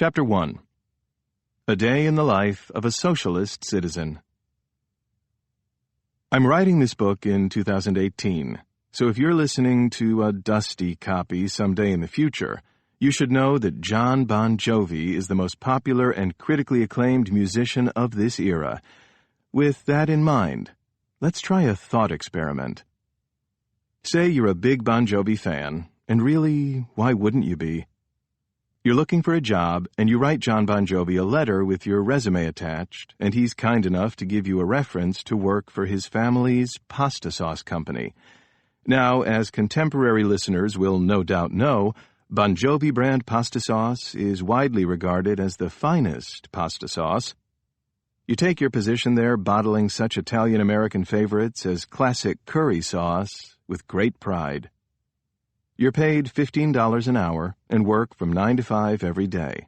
Chapter 1. A Day in the Life of a Socialist Citizen. I'm writing this book in 2018, so if you're listening to a dusty copy someday in the future, you should know that Jon Bon Jovi is the most popular and critically acclaimed musician of this era. With that in mind, let's try a thought experiment. Say you're a big Bon Jovi fan, and really, why wouldn't you be? You're looking for a job, and you write Jon Bon Jovi a letter with your resume attached, and he's kind enough to give you a reference to work for his family's pasta sauce company. Now, as contemporary listeners will no doubt know, Bon Jovi brand pasta sauce is widely regarded as the finest pasta sauce. You take your position there bottling such Italian-American favorites as classic curry sauce with great pride. You're paid $15 an hour and work from 9 to 5 every day.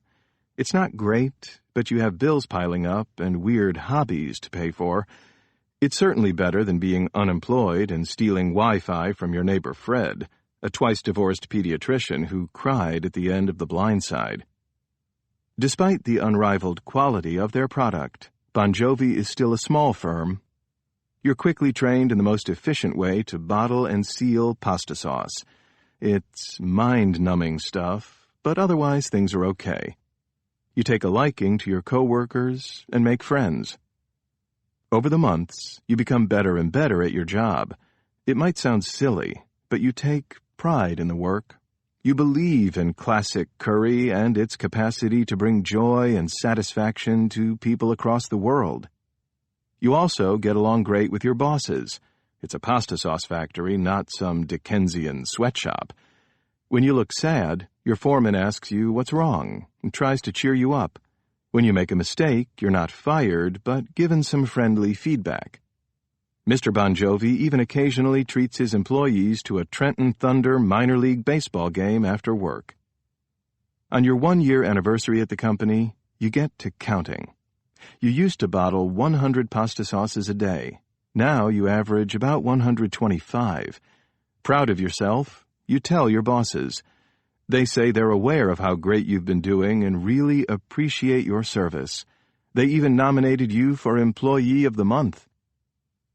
It's not great, but you have bills piling up and weird hobbies to pay for. It's certainly better than being unemployed and stealing Wi-Fi from your neighbor Fred, a twice-divorced pediatrician who cried at the end of The Blind Side. Despite the unrivaled quality of their product, Bon Jovi is still a small firm. You're quickly trained in the most efficient way to bottle and seal pasta sauce. It's mind-numbing stuff, but otherwise things are okay. You take a liking to your coworkers and make friends. Over the months, you become better and better at your job. It might sound silly, but you take pride in the work. You believe in classic curry and its capacity to bring joy and satisfaction to people across the world. You also get along great with your bosses. It's a pasta sauce factory, not some Dickensian sweatshop. When you look sad, your foreman asks you what's wrong and tries to cheer you up. When you make a mistake, you're not fired, but given some friendly feedback. Mr. Bon Jovi even occasionally treats his employees to a Trenton Thunder minor league baseball game after work. On your one-year anniversary at the company, you get to counting. You used to bottle 100 pasta sauces a day. Now you average about 125. Proud of yourself, you tell your bosses. They say they're aware of how great you've been doing and really appreciate your service. They even nominated you for Employee of the Month.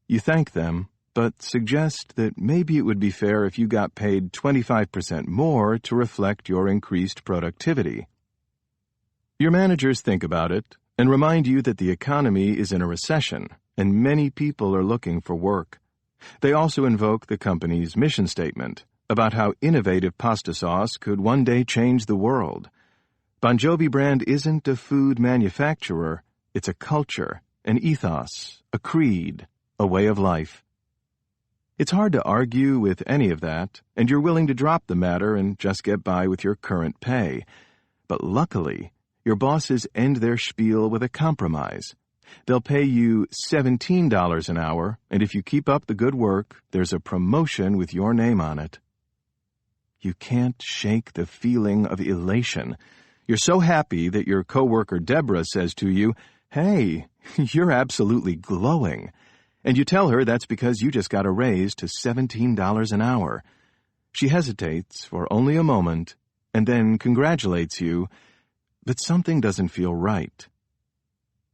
You thank them, but suggest that maybe it would be fair if you got paid 25% more to reflect your increased productivity. Your managers think about it and remind you that the economy is in a recession and many people are looking for work. They also invoke the company's mission statement about how innovative pasta sauce could one day change the world. Bon Jovi brand isn't a food manufacturer, it's a culture, an ethos, a creed, a way of life. It's hard to argue with any of that, and you're willing to drop the matter and just get by with your current pay. But luckily, your bosses end their spiel with a compromise. They'll pay you $17 an hour, and if you keep up the good work, there's a promotion with your name on it. You can't shake the feeling of elation. You're so happy that your coworker Deborah says to you, "Hey, you're absolutely glowing." And you tell her that's because you just got a raise to $17 an hour. She hesitates for only a moment, and then congratulates you, but something doesn't feel right.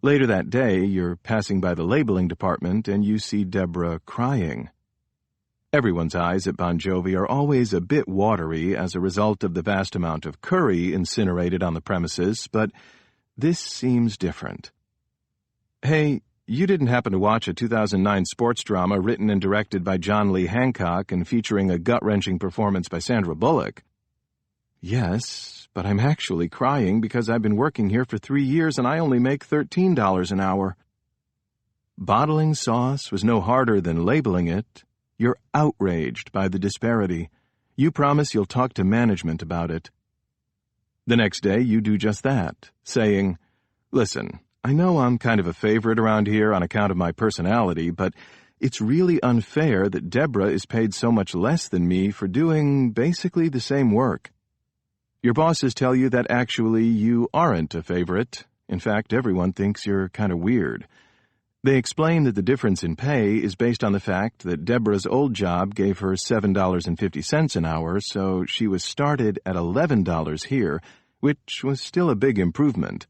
Later that day, you're passing by the labeling department and you see Deborah crying. Everyone's eyes at Bon Jovi are always a bit watery as a result of the vast amount of curry incinerated on the premises, but this seems different. Hey, you didn't happen to watch a 2009 sports drama written and directed by John Lee Hancock and featuring a gut-wrenching performance by Sandra Bullock? Yes, but I'm actually crying because I've been working here for 3 years and I only make $13 an hour. Bottling sauce was no harder than labeling it. You're outraged by the disparity. You promise you'll talk to management about it. The next day, you do just that, saying, "Listen, I know I'm kind of a favorite around here on account of my personality, but it's really unfair that Deborah is paid so much less than me for doing basically the same work." Your bosses tell you that actually you aren't a favorite. In fact, everyone thinks you're kind of weird. They explain that the difference in pay is based on the fact that Deborah's old job gave her $7.50 an hour, so she was started at $11 here, which was still a big improvement.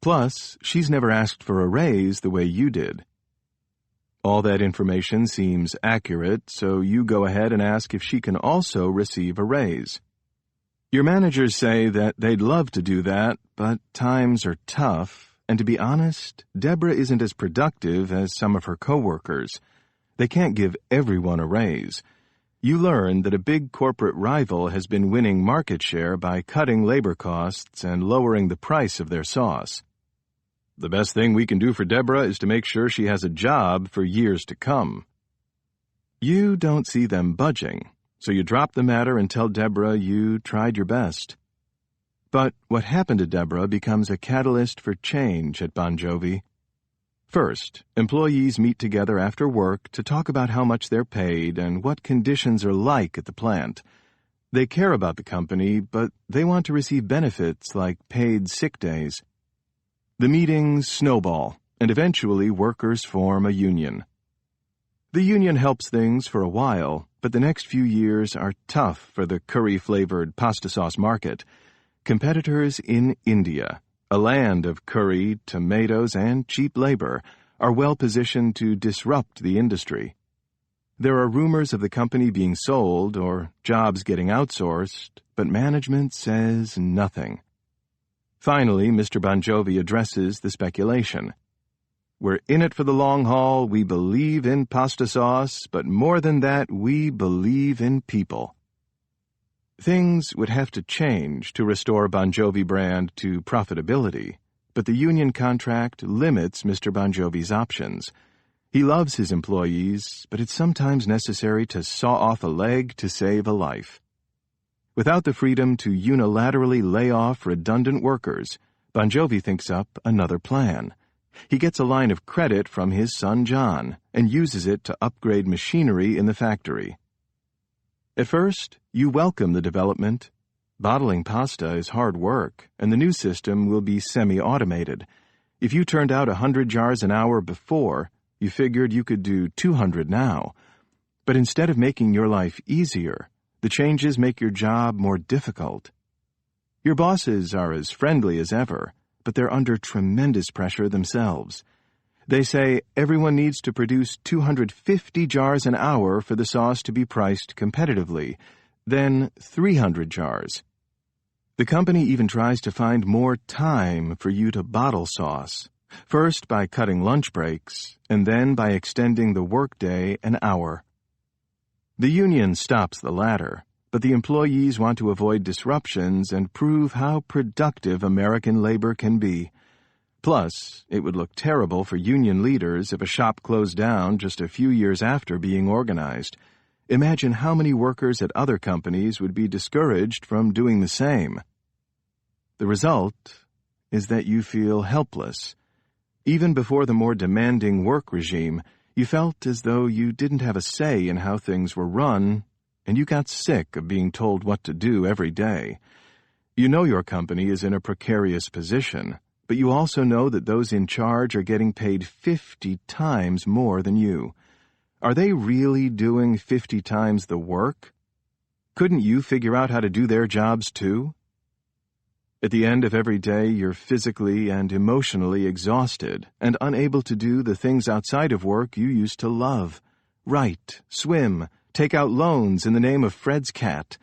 Plus, she's never asked for a raise the way you did. All that information seems accurate, so you go ahead and ask if she can also receive a raise. Your managers say that they'd love to do that, but times are tough, and to be honest, Deborah isn't as productive as some of her coworkers. They can't give everyone a raise. You learn that a big corporate rival has been winning market share by cutting labor costs and lowering the price of their sauce. The best thing we can do for Deborah is to make sure she has a job for years to come. You don't see them budging, so you drop the matter and tell Deborah you tried your best. But what happened to Deborah becomes a catalyst for change at Bon Jovi. First, employees meet together after work to talk about how much they're paid and what conditions are like at the plant. They care about the company, but they want to receive benefits like paid sick days. The meetings snowball, and eventually workers form a union. The union helps things for a while, but the next few years are tough for the curry-flavored pasta sauce market. Competitors in India, a land of curry, tomatoes, and cheap labor, are well positioned to disrupt the industry. There are rumors of the company being sold or jobs getting outsourced, but management says nothing. Finally, Mr. Bon Jovi addresses the speculation. We're in it for the long haul, we believe in pasta sauce, but more than that, we believe in people. Things would have to change to restore Bon Jovi brand to profitability, but the union contract limits Mr. Bon Jovi's options. He loves his employees, but it's sometimes necessary to saw off a leg to save a life. Without the freedom to unilaterally lay off redundant workers, Bon Jovi thinks up another plan. He gets a line of credit from his son John and uses it to upgrade machinery in the factory. At first, you welcome the development. Bottling pasta is hard work, and the new system will be semi-automated. If you turned out 100 jars an hour before, you figured you could do 200 now. But instead of making your life easier, the changes make your job more difficult. Your bosses are as friendly as ever, but they're under tremendous pressure themselves. They say everyone needs to produce 250 jars an hour for the sauce to be priced competitively, then 300 jars. The company even tries to find more time for you to bottle sauce, first by cutting lunch breaks, and then by extending the workday an hour. The union stops the latter, but the employees want to avoid disruptions and prove how productive American labor can be. Plus, it would look terrible for union leaders if a shop closed down just a few years after being organized. Imagine how many workers at other companies would be discouraged from doing the same. The result is that you feel helpless. Even before the more demanding work regime, you felt as though you didn't have a say in how things were run, and you got sick of being told what to do every day. You know your company is in a precarious position, but you also know that those in charge are getting paid 50 times more than you. Are they really doing 50 times the work? Couldn't you figure out how to do their jobs too? At the end of every day, you're physically and emotionally exhausted and unable to do the things outside of work you used to love. Write, swim, take out loans in the name of Fred's cat.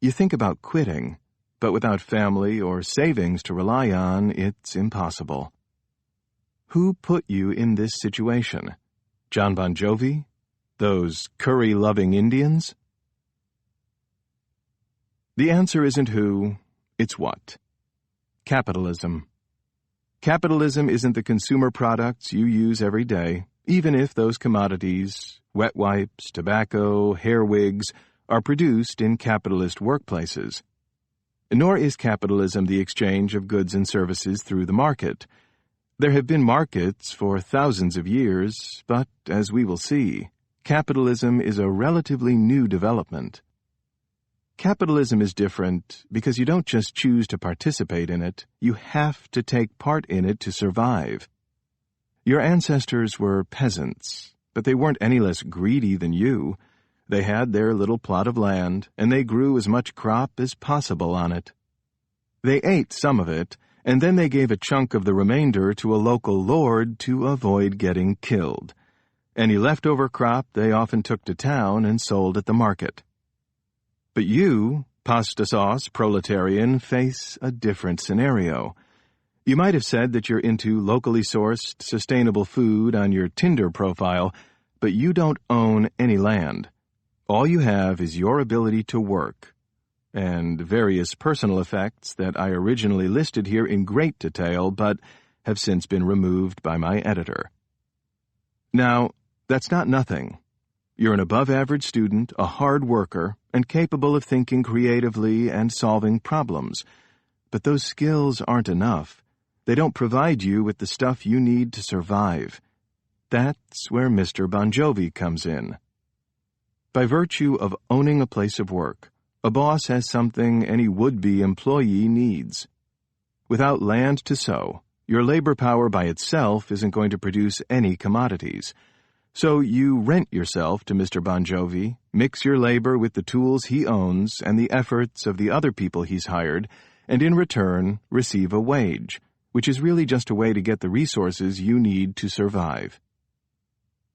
You think about quitting, but without family or savings to rely on, it's impossible. Who put you in this situation? John Bon Jovi? Those curry-loving Indians? The answer isn't who, it's what. Capitalism. Capitalism isn't the consumer products you use every day, even if those commodities, wet wipes, tobacco, hair wigs, are produced in capitalist workplaces. Nor is capitalism the exchange of goods and services through the market. There have been markets for thousands of years, but, as we will see, capitalism is a relatively new development. Capitalism is different because you don't just choose to participate in it, you have to take part in it to survive. Your ancestors were peasants, but they weren't any less greedy than you. They had their little plot of land, and they grew as much crop as possible on it. They ate some of it, and then they gave a chunk of the remainder to a local lord to avoid getting killed. Any leftover crop they often took to town and sold at the market. But you, pasta sauce proletarian, face a different scenario. You might have said that you're into locally sourced, sustainable food on your Tinder profile, but you don't own any land. All you have is your ability to work, and various personal effects that I originally listed here in great detail, but have since been removed by my editor. Now, that's not nothing. You're an above-average student, a hard worker, and capable of thinking creatively and solving problems. But those skills aren't enough. They don't provide you with the stuff you need to survive. That's where Mr. Bon Jovi comes in. By virtue of owning a place of work, a boss has something any would-be employee needs. Without land to sow, your labor power by itself isn't going to produce any commodities. So you rent yourself to Mr. Bon Jovi, mix your labor with the tools he owns and the efforts of the other people he's hired, and in return receive a wage, which is really just a way to get the resources you need to survive.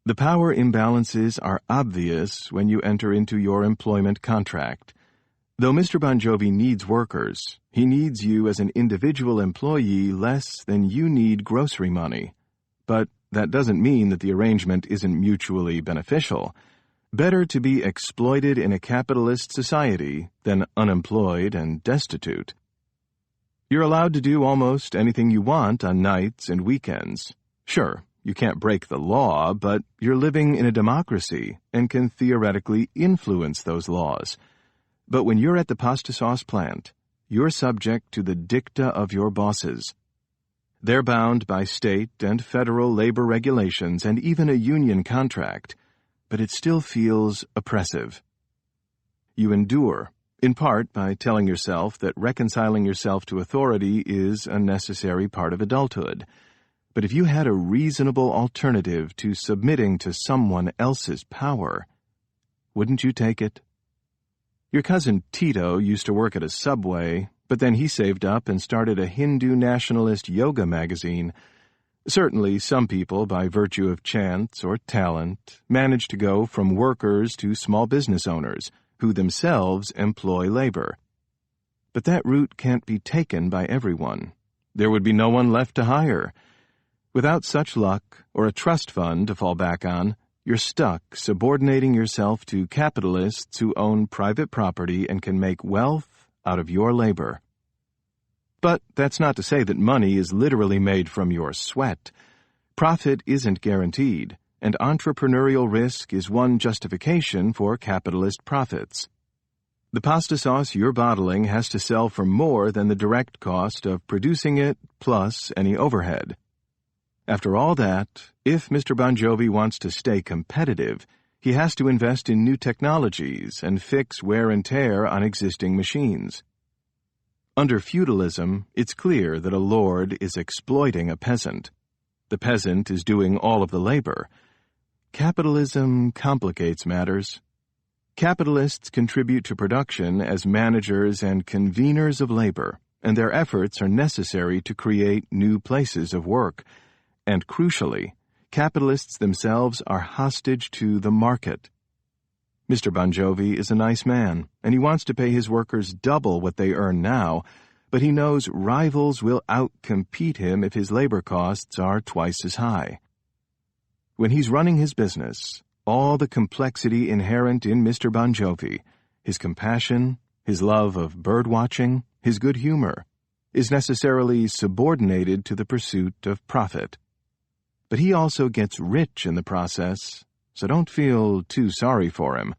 The power imbalances are obvious when you enter into your employment contract. Though Mr. Bon Jovi needs workers, he needs you as an individual employee less than you need grocery money. But that doesn't mean that the arrangement isn't mutually beneficial. Better to be exploited in a capitalist society than unemployed and destitute. You're allowed to do almost anything you want on nights and weekends. Sure, you can't break the law, but you're living in a democracy and can theoretically influence those laws. But when you're at the pasta sauce plant, you're subject to the dicta of your bosses. They're bound by state and federal labor regulations and even a union contract, but it still feels oppressive. You endure, in part by telling yourself that reconciling yourself to authority is a necessary part of adulthood. But if you had a reasonable alternative to submitting to someone else's power, wouldn't you take it? Your cousin Tito used to work at a Subway, but then he saved up and started a Hindu nationalist yoga magazine. Certainly, some people, by virtue of chance or talent, manage to go from workers to small business owners, who themselves employ labor. But that route can't be taken by everyone. There would be no one left to hire. Without such luck, or a trust fund to fall back on, you're stuck subordinating yourself to capitalists who own private property and can make wealth out of your labor. But that's not to say that money is literally made from your sweat. Profit isn't guaranteed, and entrepreneurial risk is one justification for capitalist profits. The pasta sauce you're bottling has to sell for more than the direct cost of producing it plus any overhead. After all that, if Mr. Bon Jovi wants to stay competitive, he has to invest in new technologies and fix wear and tear on existing machines. Under feudalism, it's clear that a lord is exploiting a peasant. The peasant is doing all of the labor. Capitalism complicates matters. Capitalists contribute to production as managers and conveners of labor, and their efforts are necessary to create new places of work. And crucially, capitalists themselves are hostage to the market. Mr. Bon Jovi is a nice man, and he wants to pay his workers double what they earn now, but he knows rivals will outcompete him if his labor costs are twice as high. When he's running his business, all the complexity inherent in Mr. Bon Jovi, his compassion, his love of bird-watching, his good humor, is necessarily subordinated to the pursuit of profit. But he also gets rich in the process, so don't feel too sorry for him.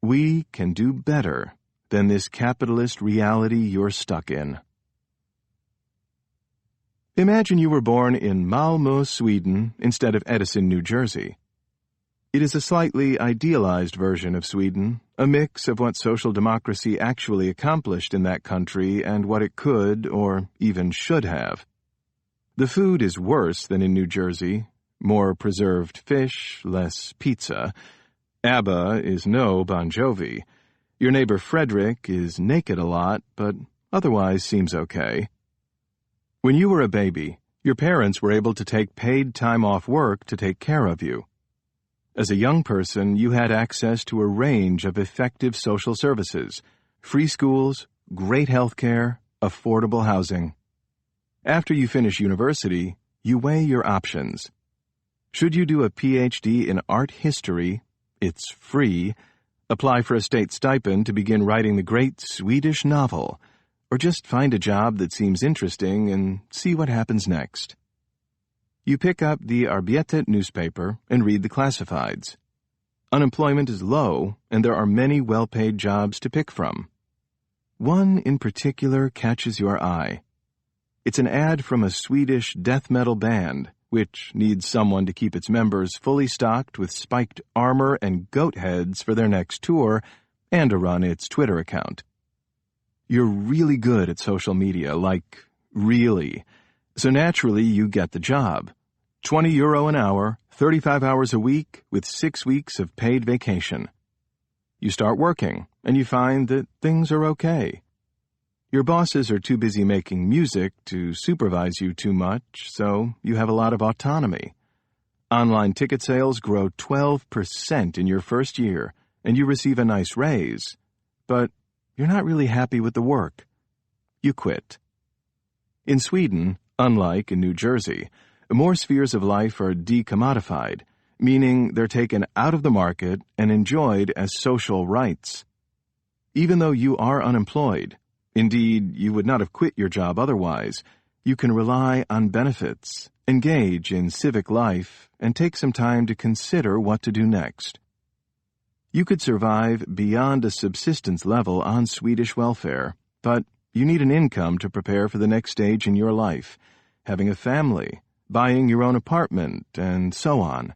We can do better than this capitalist reality you're stuck in. Imagine you were born in Malmö, Sweden, instead of Edison, New Jersey. It is a slightly idealized version of Sweden, a mix of what social democracy actually accomplished in that country and what it could, or even should have. The food is worse than in New Jersey. More preserved fish, less pizza. ABBA is no Bon Jovi. Your neighbor Frederick is naked a lot, but Otherwise seems okay. When you were a baby, your parents were able to take paid time off work to take care of you. As a young person, you had access to a range of effective social services, free schools, great health care, affordable housing. After you finish university, you weigh your options. Should you do a PhD in art history, it's free, apply for a state stipend to begin writing the great Swedish novel, or just find a job that seems interesting and see what happens next? You pick up the Arbetet newspaper and read the classifieds. Unemployment is low, and there are many well-paid jobs to pick from. One in particular catches your eye. It's an ad from a Swedish death metal band, which needs someone to keep its members fully stocked with spiked armor and goat heads for their next tour, and to run its Twitter account. You're really good at social media, like, really. So naturally, you get the job. €20 an hour, 35 hours a week, with 6 weeks of paid vacation. You start working, and you find that things are okay. Your bosses are too busy making music to supervise you too much, so you have a lot of autonomy. Online ticket sales grow 12% in your first year, and you receive a nice raise. But you're not really happy with the work. You quit. In Sweden, unlike in New Jersey, more spheres of life are decommodified, meaning they're taken out of the market and enjoyed as social rights. Even though you are unemployed, indeed, you would not have quit your job otherwise, you can rely on benefits, engage in civic life, and take some time to consider what to do next. You could survive beyond a subsistence level on Swedish welfare, but you need an income to prepare for the next stage in your life, having a family, buying your own apartment, and so on.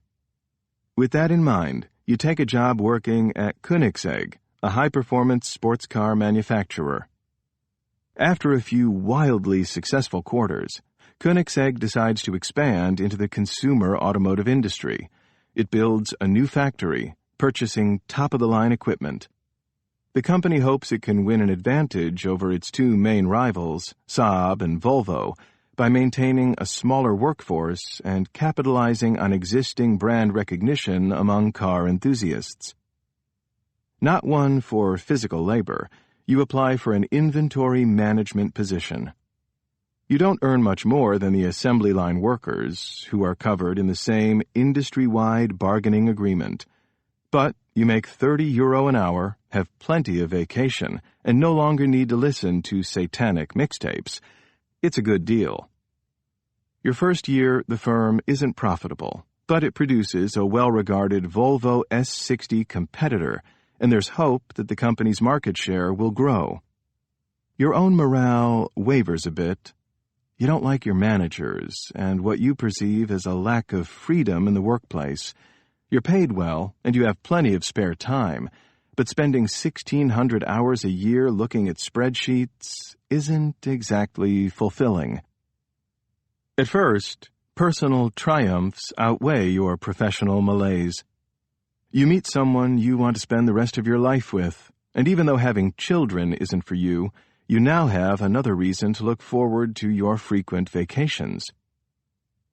With that in mind, you take a job working at Koenigsegg, a high-performance sports car manufacturer. After a few wildly successful quarters, Koenigsegg decides to expand into the consumer automotive industry. It builds a new factory, purchasing top-of-the-line equipment. The company hopes it can win an advantage over its two main rivals, Saab and Volvo, by maintaining a smaller workforce and capitalizing on existing brand recognition among car enthusiasts. Not one for physical labor, you apply for an inventory management position. You don't earn much more than the assembly line workers, who are covered in the same industry-wide bargaining agreement. But you make €30 an hour, have plenty of vacation, and no longer need to listen to satanic mixtapes. It's a good deal. Your first year, the firm isn't profitable, but it produces a well-regarded Volvo S60 competitor, and there's hope that the company's market share will grow. Your own morale wavers a bit. You don't like your managers and what you perceive as a lack of freedom in the workplace. You're paid well, and you have plenty of spare time, but spending 1,600 hours a year looking at spreadsheets isn't exactly fulfilling. At first, personal triumphs outweigh your professional malaise. You meet someone you want to spend the rest of your life with, and even though having children isn't for you, you now have another reason to look forward to your frequent vacations.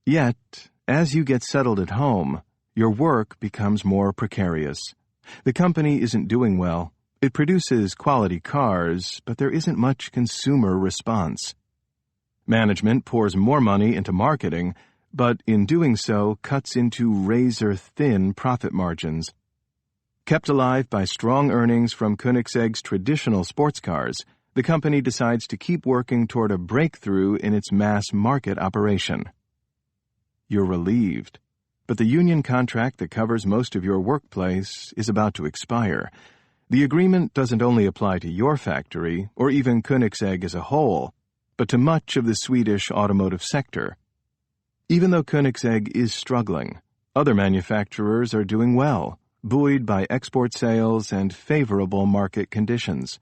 Yet, as you get settled at home, your work becomes more precarious. The company isn't doing well. It produces quality cars, but there isn't much consumer response. Management pours more money into marketing, but in doing so cuts into razor-thin profit margins. Kept alive by strong earnings from Koenigsegg's traditional sports cars, the company decides to keep working toward a breakthrough in its mass market operation. You're relieved. But the union contract that covers most of your workplace is about to expire. The agreement doesn't only apply to your factory, or even Koenigsegg as a whole, but to much of the Swedish automotive sector. Even though Koenigsegg is struggling, other manufacturers are doing well, buoyed by export sales and favorable market conditions.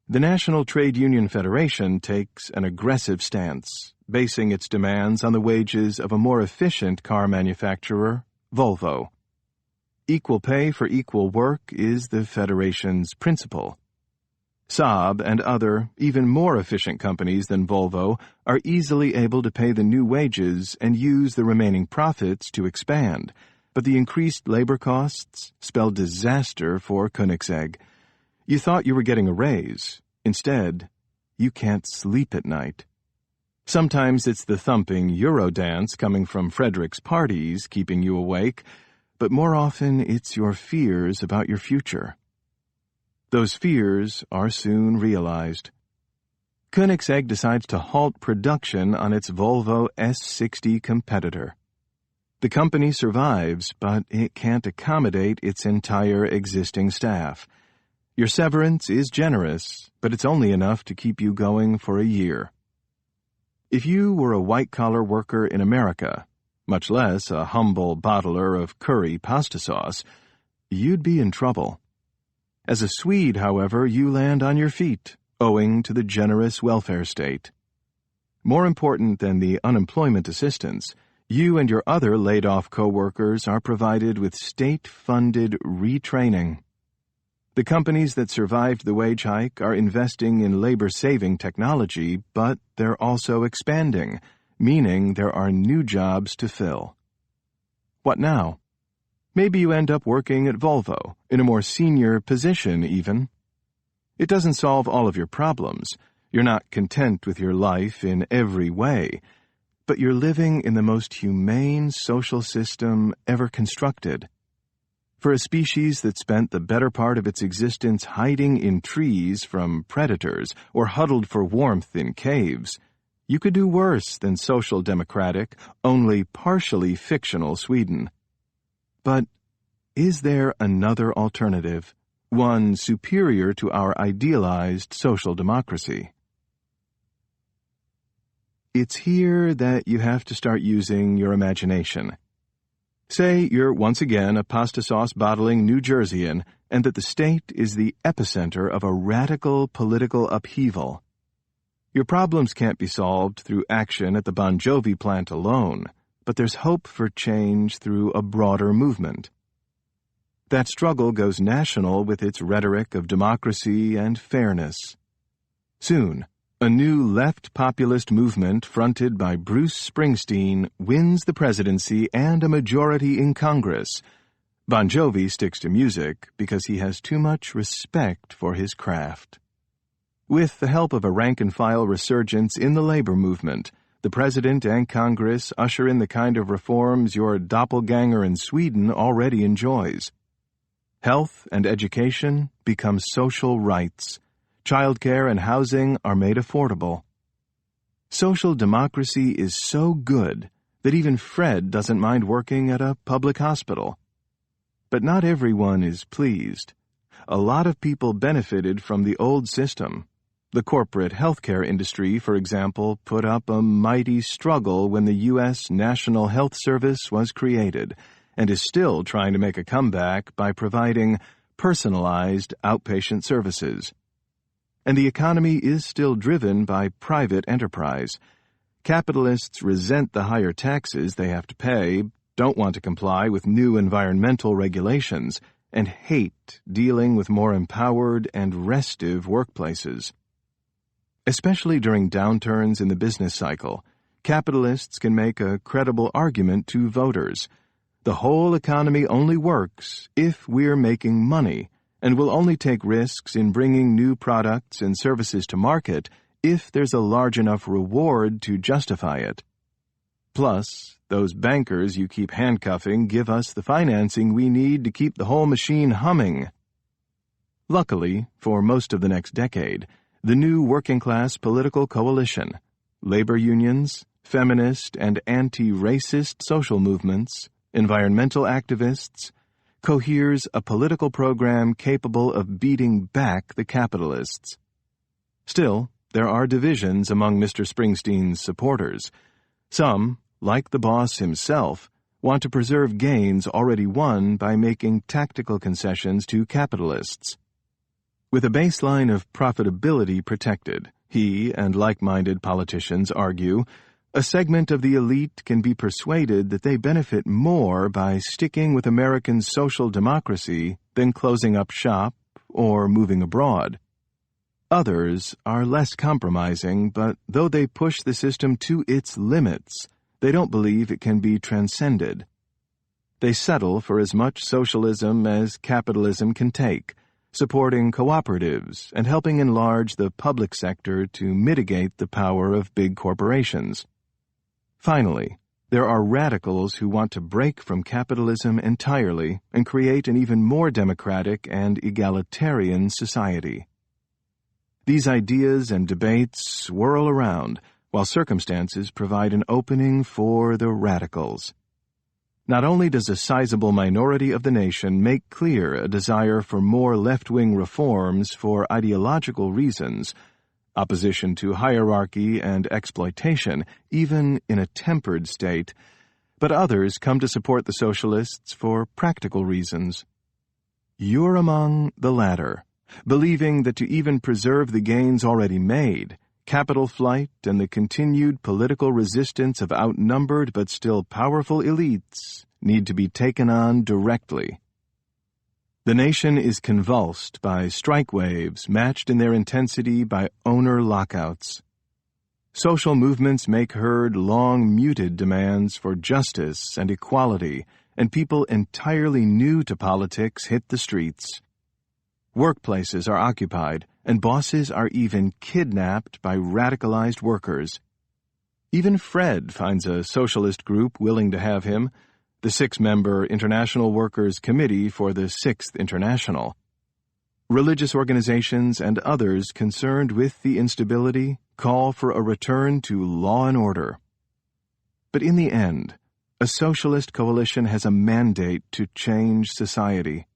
The National Trade Union Federation takes an aggressive stance, basing its demands on the wages of a more efficient car manufacturer, Volvo. Equal pay for equal work is the Federation's principle. Saab and other, even more efficient companies than Volvo are easily able to pay the new wages and use the remaining profits to expand, but the increased labor costs spell disaster for Koenigsegg. You thought you were getting a raise. Instead, you can't sleep at night. Sometimes it's the thumping Eurodance coming from Frederick's parties keeping you awake, but more often it's your fears about your future. Those fears are soon realized. Koenigsegg decides to halt production on its Volvo S60 competitor. The company survives, but it can't accommodate its entire existing staff. Your severance is generous, but it's only enough to keep you going for a year. If you were a white-collar worker in America, much less a humble bottler of curry pasta sauce, you'd be in trouble. As a Swede, however, you land on your feet, owing to the generous welfare state. More important than the unemployment assistance, you and your other laid-off co-workers are provided with state-funded retraining. The companies that survived the wage hike are investing in labor-saving technology, but they're also expanding, meaning there are new jobs to fill. What now? Maybe you end up working at Volvo, in a more senior position even. It doesn't solve all of your problems. You're not content with your life in every way, but you're living in the most humane social system ever constructed. For a species that spent the better part of its existence hiding in trees from predators or huddled for warmth in caves, you could do worse than social democratic, only partially fictional Sweden. But is there another alternative, one superior to our idealized social democracy? It's here that you have to start using your imagination. Say you're once again a pasta sauce bottling New Jerseyan and that the state is the epicenter of a radical political upheaval. Your problems can't be solved through action at the Bon Jovi plant alone, but there's hope for change through a broader movement. That struggle goes national with its rhetoric of democracy and fairness. Soon, a new left populist movement fronted by Bruce Springsteen wins the presidency and a majority in Congress. Bon Jovi sticks to music because he has too much respect for his craft. With the help of a rank-and-file resurgence in the labor movement, the President and Congress usher in the kind of reforms your doppelganger in Sweden already enjoys. Health and education become social rights. Childcare and housing are made affordable. Social democracy is so good that even Fred doesn't mind working at a public hospital. But not everyone is pleased. A lot of people benefited from the old system. The corporate healthcare industry, for example, put up a mighty struggle when the U.S. National Health Service was created, and is still trying to make a comeback by providing personalized outpatient services. And the economy is still driven by private enterprise. Capitalists resent the higher taxes they have to pay, don't want to comply with new environmental regulations, and hate dealing with more empowered and restive workplaces. Especially during downturns in the business cycle, capitalists can make a credible argument to voters. The whole economy only works if we're making money, and will only take risks in bringing new products and services to market if there's a large enough reward to justify it. Plus, those bankers you keep handcuffing give us the financing we need to keep the whole machine humming. Luckily, for most of the next decade, the new working-class political coalition, labor unions, feminist and anti-racist social movements, environmental activists, coheres a political program capable of beating back the capitalists. Still, there are divisions among Mr. Springsteen's supporters. Some, like the boss himself, want to preserve gains already won by making tactical concessions to capitalists. With a baseline of profitability protected, he and like-minded politicians argue, a segment of the elite can be persuaded that they benefit more by sticking with American social democracy than closing up shop or moving abroad. Others are less compromising, but though they push the system to its limits, they don't believe it can be transcended. They settle for as much socialism as capitalism can take, supporting cooperatives and helping enlarge the public sector to mitigate the power of big corporations. Finally, there are radicals who want to break from capitalism entirely and create an even more democratic and egalitarian society. These ideas and debates swirl around, while circumstances provide an opening for the radicals. Not only does a sizable minority of the nation make clear a desire for more left-wing reforms for ideological reasons, opposition to hierarchy and exploitation, even in a tempered state, but others come to support the socialists for practical reasons. You're among the latter, believing that to even preserve the gains already made, capital flight and the continued political resistance of outnumbered but still powerful elites need to be taken on directly. The nation is convulsed by strike waves matched in their intensity by owner lockouts. Social movements make heard long-muted demands for justice and equality, and people entirely new to politics hit the streets. Workplaces are occupied, and bosses are even kidnapped by radicalized workers. Even Fred finds a socialist group willing to have him, the 6-member International Workers' Committee for the 6th International. Religious organizations and others concerned with the instability call for a return to law and order. But in the end, a socialist coalition has a mandate to change society.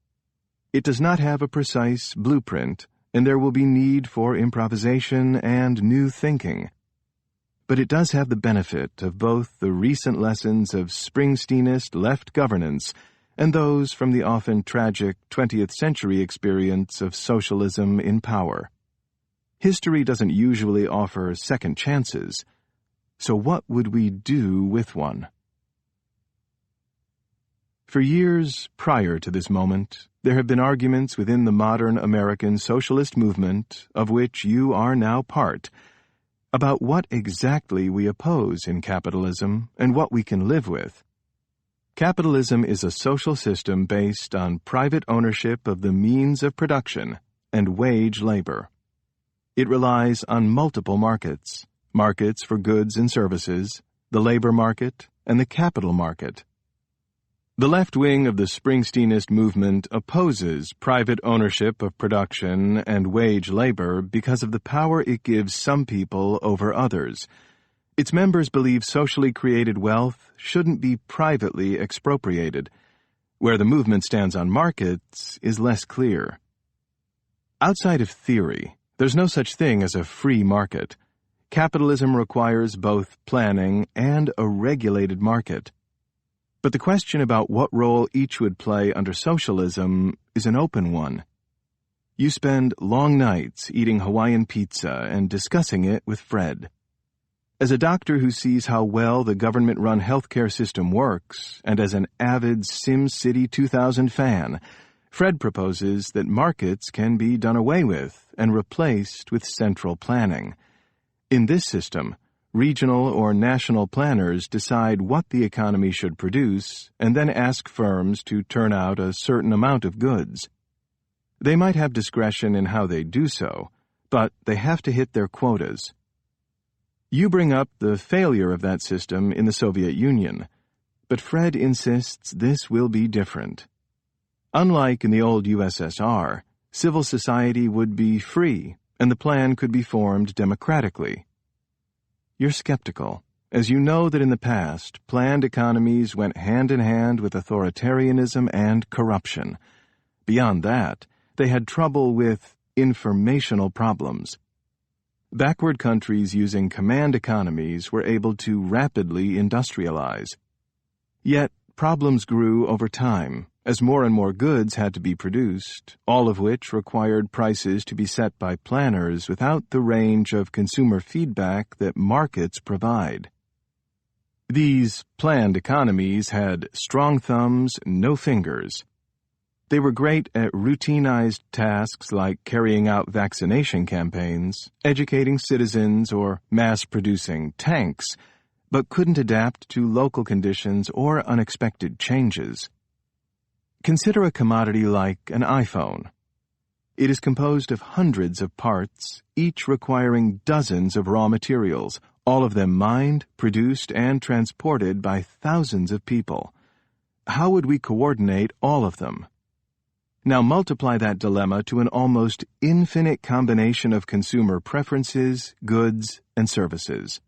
It does not have a precise blueprint, and there will be need for improvisation and new thinking. But it does have the benefit of both the recent lessons of Springsteenist left governance and those from the often tragic 20th century experience of socialism in power. History doesn't usually offer second chances, so what would we do with one? For years prior to this moment, there have been arguments within the modern American socialist movement, of which you are now part, about what exactly we oppose in capitalism and what we can live with. Capitalism is a social system based on private ownership of the means of production and wage labor. It relies on multiple markets, markets for goods and services, the labor market, and the capital market. The left wing of the Springsteenist movement opposes private ownership of production and wage labor because of the power it gives some people over others. Its members believe socially created wealth shouldn't be privately expropriated. Where the movement stands on markets is less clear. Outside of theory, there's no such thing as a free market. Capitalism requires both planning and a regulated market. But the question about what role each would play under socialism is an open one. You spend long nights eating Hawaiian pizza and discussing it with Fred. As a doctor who sees how well the government-run healthcare system works, and as an avid SimCity 2000 fan, Fred proposes that markets can be done away with and replaced with central planning. In this system, regional or national planners decide what the economy should produce and then ask firms to turn out a certain amount of goods. They might have discretion in how they do so, but they have to hit their quotas. You bring up the failure of that system in the Soviet Union, but Fred insists this will be different. Unlike in the old USSR, civil society would be free and the plan could be formed democratically. You're skeptical, as you know that in the past, planned economies went hand in hand with authoritarianism and corruption. Beyond that, they had trouble with informational problems. Backward countries using command economies were able to rapidly industrialize. Yet, problems grew over time, as more and more goods had to be produced, all of which required prices to be set by planners without the range of consumer feedback that markets provide. These planned economies had strong thumbs, no fingers. They were great at routinized tasks like carrying out vaccination campaigns, educating citizens, or mass-producing tanks, but couldn't adapt to local conditions or unexpected changes. Consider a commodity like an iPhone. It is composed of hundreds of parts, each requiring dozens of raw materials, all of them mined, produced, and transported by thousands of people. How would we coordinate all of them? Now multiply that dilemma to an almost infinite combination of consumer preferences, goods, and services.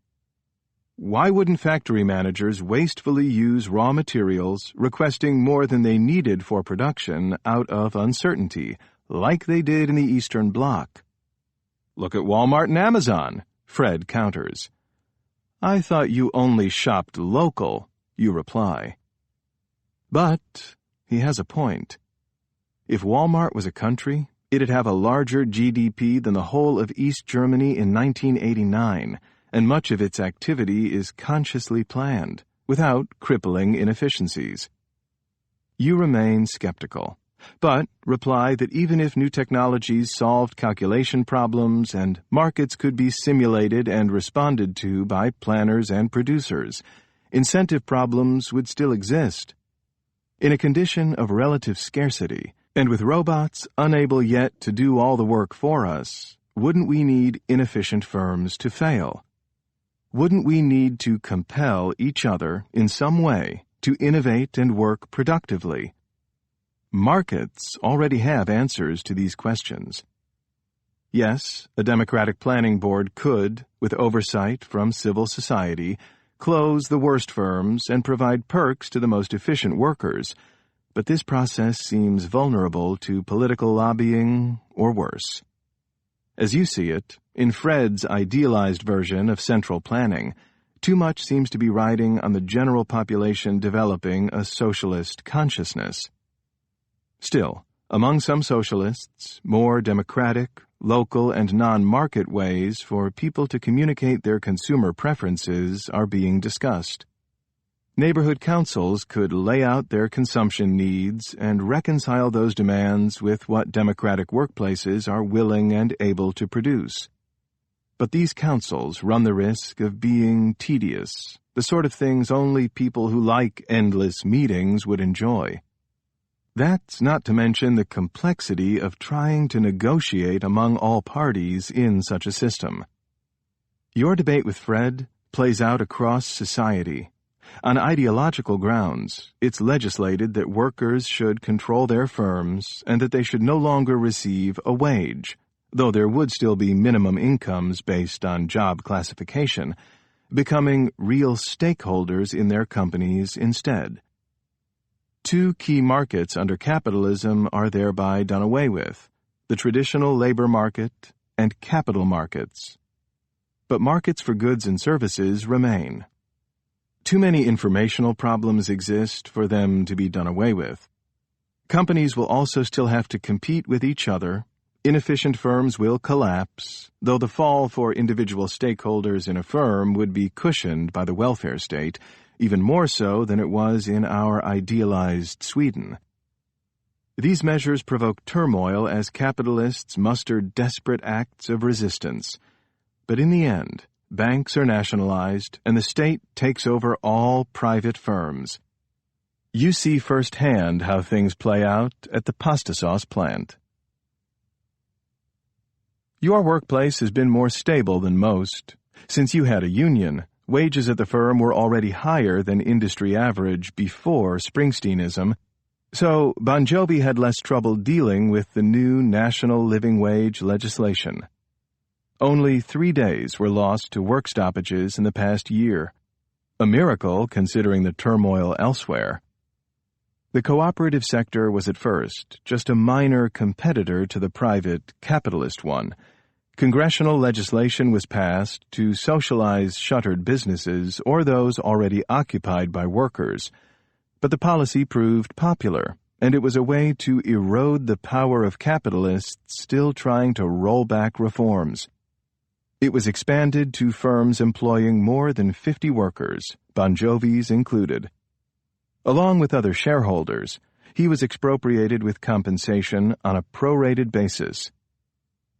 Why wouldn't factory managers wastefully use raw materials, requesting more than they needed for production out of uncertainty, like they did in the Eastern Bloc? Look at Walmart and Amazon, Fred counters. I thought you only shopped local, you reply. But he has a point. If Walmart was a country, it'd have a larger GDP than the whole of East Germany in 1989, and much of its activity is consciously planned, without crippling inefficiencies. You remain skeptical, but reply that even if new technologies solved calculation problems and markets could be simulated and responded to by planners and producers, incentive problems would still exist. In a condition of relative scarcity, and with robots unable yet to do all the work for us, wouldn't we need inefficient firms to fail? Wouldn't we need to compel each other in some way to innovate and work productively? Markets already have answers to these questions. Yes, a democratic planning board could, with oversight from civil society, close the worst firms and provide perks to the most efficient workers, but this process seems vulnerable to political lobbying or worse. As you see it, in Fred's idealized version of central planning, too much seems to be riding on the general population developing a socialist consciousness. Still, among some socialists, more democratic, local, and non-market ways for people to communicate their consumer preferences are being discussed. Neighborhood councils could lay out their consumption needs and reconcile those demands with what democratic workplaces are willing and able to produce. But these councils run the risk of being tedious, the sort of things only people who like endless meetings would enjoy. That's not to mention the complexity of trying to negotiate among all parties in such a system. Your debate with Fred plays out across society. On ideological grounds, it's legislated that workers should control their firms and that they should no longer receive a wage, though there would still be minimum incomes based on job classification, becoming real stakeholders in their companies instead. Two key markets under capitalism are thereby done away with, the traditional labor market and capital markets. But markets for goods and services remain. Too many informational problems exist for them to be done away with. Companies will also still have to compete with each other. Inefficient firms will collapse, though the fall for individual stakeholders in a firm would be cushioned by the welfare state, even more so than it was in our idealized Sweden. These measures provoke turmoil as capitalists muster desperate acts of resistance. But in the end, banks are nationalized, and the state takes over all private firms. You see firsthand how things play out at the pasta sauce plant. Your workplace has been more stable than most. Since you had a union, wages at the firm were already higher than industry average before Springsteenism, so Bon Jovi had less trouble dealing with the new national living wage legislation. Only 3 days were lost to work stoppages in the past year, a miracle considering the turmoil elsewhere. The cooperative sector was at first just a minor competitor to the private capitalist one. Congressional legislation was passed to socialize shuttered businesses or those already occupied by workers, but the policy proved popular, and it was a way to erode the power of capitalists still trying to roll back reforms. It was expanded to firms employing more than 50 workers, Bon Jovi's included. Along with other shareholders, he was expropriated with compensation on a prorated basis.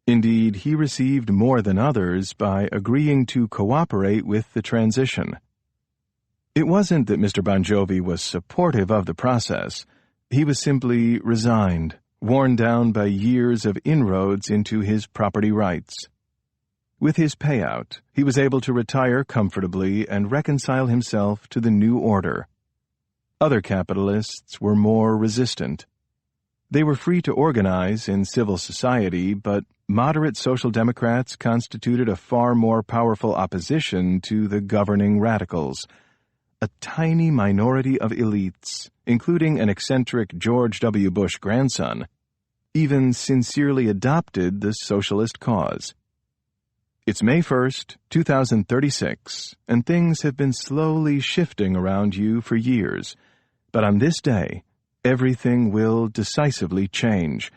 Indeed, he received more than others by agreeing to cooperate with the transition. It wasn't that Mr. Bon Jovi was supportive of the process. He was simply resigned, worn down by years of inroads into his property rights. With his payout, he was able to retire comfortably and reconcile himself to the new order. Other capitalists were more resistant. They were free to organize in civil society, but moderate Social Democrats constituted a far more powerful opposition to the governing radicals. A tiny minority of elites, including an eccentric George W. Bush grandson, even sincerely adopted the socialist cause. It's May 1st, 2036, and things have been slowly shifting around you for years. But on this day, everything will decisively change.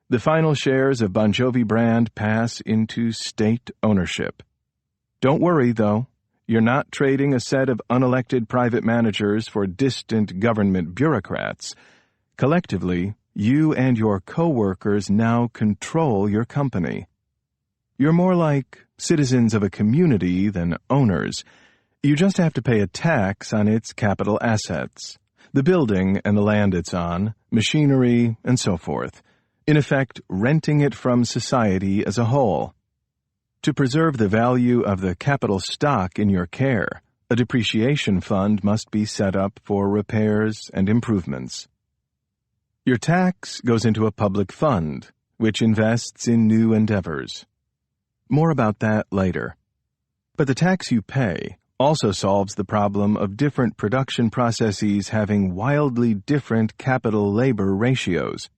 The final shares of Bon Jovi brand pass into state ownership. Don't worry, though. You're not trading a set of unelected private managers for distant government bureaucrats. Collectively, you and your co-workers now control your company. You're more like citizens of a community than owners. You just have to pay a tax on its capital assets, the building and the land it's on, machinery, and so forth, in effect renting it from society as a whole. To preserve the value of the capital stock in your care, a depreciation fund must be set up for repairs and improvements. Your tax goes into a public fund, which invests in new endeavors. More about that later. But the tax you pay also solves the problem of different production processes having wildly different capital-labor ratios.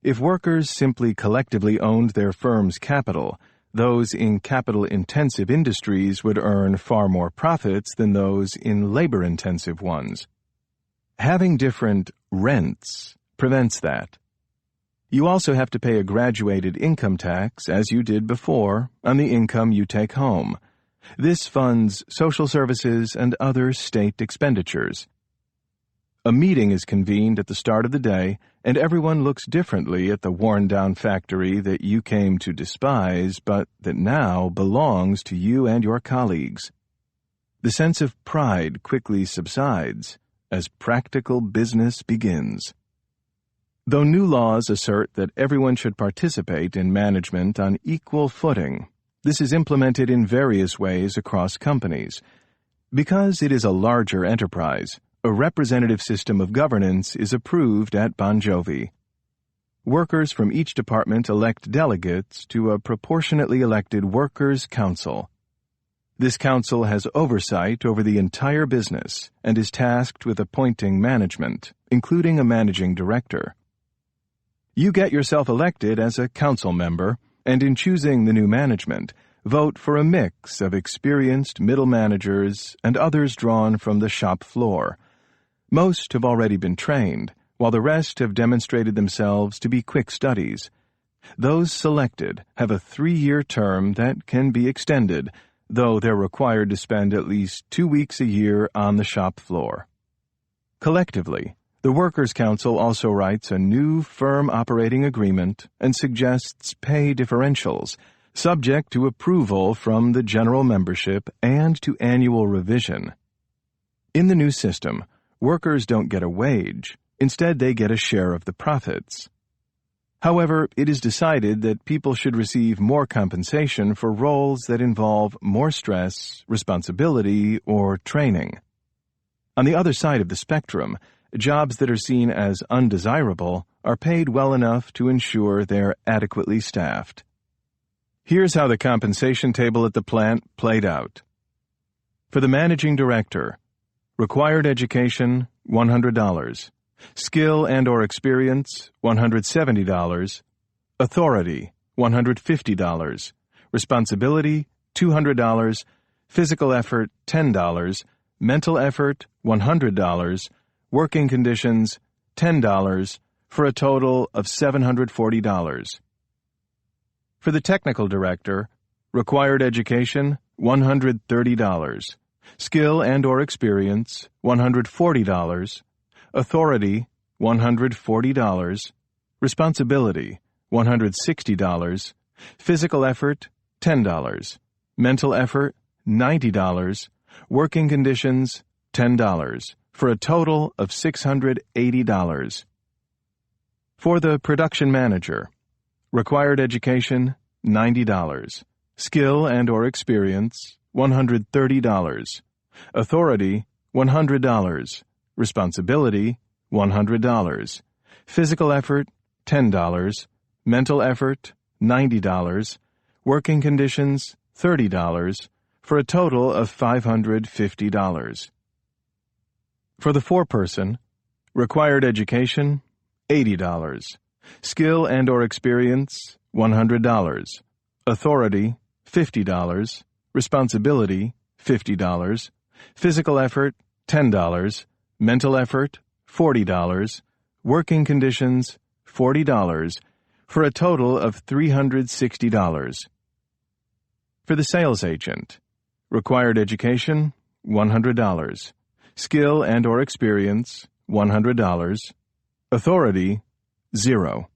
If workers simply collectively owned their firm's capital, those in capital-intensive industries would earn far more profits than those in labor-intensive ones. Having different rents prevents that. You also have to pay a graduated income tax, as you did before, on the income you take home. This funds social services and other state expenditures. A meeting is convened at the start of the day, and everyone looks differently at the worn-down factory that you came to despise, but that now belongs to you and your colleagues. The sense of pride quickly subsides as practical business begins. Though new laws assert that everyone should participate in management on equal footing, this is implemented in various ways across companies. Because it is a larger enterprise, a representative system of governance is approved at Bon Jovi. Workers from each department elect delegates to a proportionately elected Workers' Council. This council has oversight over the entire business and is tasked with appointing management, including a managing director. You get yourself elected as a council member, and in choosing the new management, vote for a mix of experienced middle managers and others drawn from the shop floor. Most have already been trained, while the rest have demonstrated themselves to be quick studies. Those selected have a 3-year term that can be extended, though they're required to spend at least 2 weeks a year on the shop floor. Collectively, the Workers' Council also writes a new firm operating agreement and suggests pay differentials, subject to approval from the general membership and to annual revision. In the new system, workers don't get a wage. Instead, they get a share of the profits. However, it is decided that people should receive more compensation for roles that involve more stress, responsibility, or training. On the other side of the spectrum, jobs that are seen as undesirable are paid well enough to ensure they're adequately staffed. Here's how the compensation table at the plant played out. For the managing director, required education, $100. Skill and/or experience, $170. Authority, $150. Responsibility, $200. Physical effort, $10. Mental effort, $100. Working conditions, $10, for a total of $740. For the technical director, required education, $130. Skill and/or experience, $140. Authority, $140. Responsibility, $160. Physical effort, $10. Mental effort, $90. Working conditions, $10, for a total of $680. For the production manager, required education, $90. Skill and/or experience, $130. Authority, $100. Responsibility, $100. Physical effort, $10. Mental effort, $90. Working conditions, $30, for a total of $550. For the foreperson, required education, $80. Skill and/or experience, $100. Authority, $50. Responsibility, $50. Physical effort, $10. Mental effort, $40. Working conditions, $40, for a total of $360. For the sales agent, required education, $100. Skill and/or experience, $100. Authority, 0.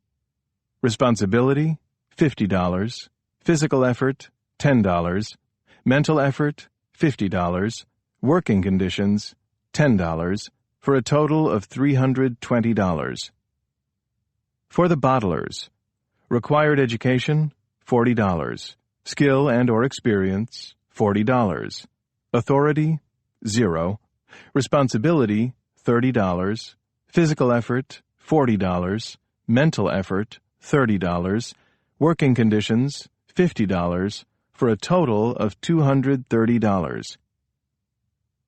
Responsibility, $50. Physical effort, $10. Mental effort, $50. Working conditions, $10, for a total of $320. For the bottlers, required education, $40. Skill and/or experience, $40. Authority, 0. Responsibility, $30. Physical effort, $40. Mental effort, $30. Working conditions, $50, for a total of $230.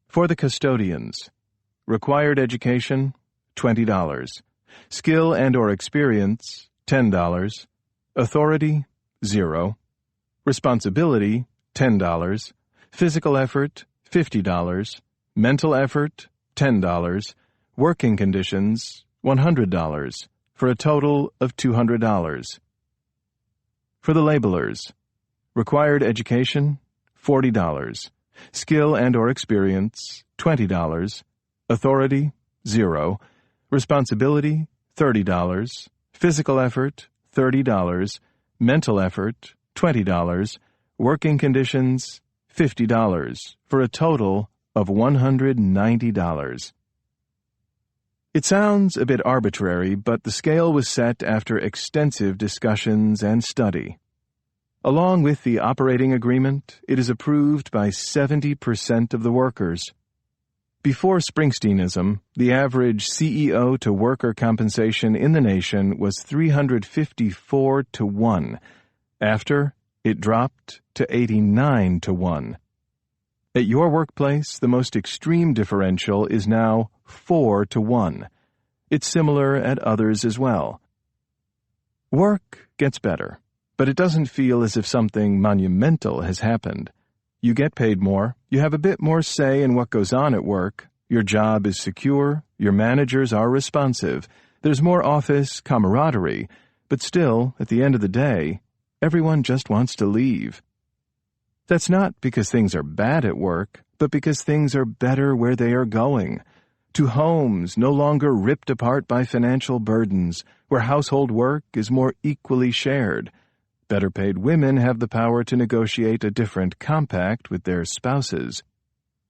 For the custodians, required education, $20. Skill and/or experience, $10. Authority, 0. Responsibility, $10. Physical effort, $50. Mental effort, $10. Working conditions, $100, for a total of $200. For the labelers, required education, $40. Skill and/or experience, $20. Authority, 0. Responsibility, $30. Physical effort, $30. Mental effort, $20. Working conditions, $50, for a total of $190. It sounds a bit arbitrary, but the scale was set after extensive discussions and study. Along with the operating agreement, it is approved by 70% of the workers. Before Springsteenism, the average CEO to worker compensation in the nation was 354 to 1. After, it dropped to 89 to 1. At your workplace, the most extreme differential is now 4 to 1. It's similar at others as well. Work gets better, but it doesn't feel as if something monumental has happened. You get paid more, you have a bit more say in what goes on at work, your job is secure, your managers are responsive, there's more office camaraderie, but still, at the end of the day, everyone just wants to leave. That's not because things are bad at work, but because things are better where they are going. To homes no longer ripped apart by financial burdens, where household work is more equally shared. Better paid women have the power to negotiate a different compact with their spouses.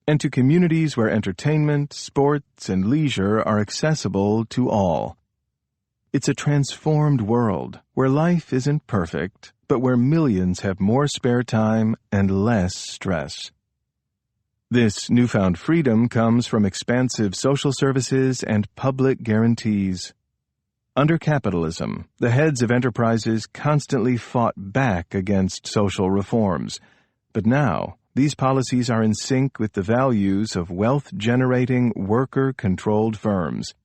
And to communities where entertainment, sports, and leisure are accessible to all. It's a transformed world where life isn't perfect, but where millions have more spare time and less stress. This newfound freedom comes from expansive social services and public guarantees. Under capitalism, the heads of enterprises constantly fought back against social reforms, but now these policies are in sync with the values of wealth-generating, worker-controlled firms.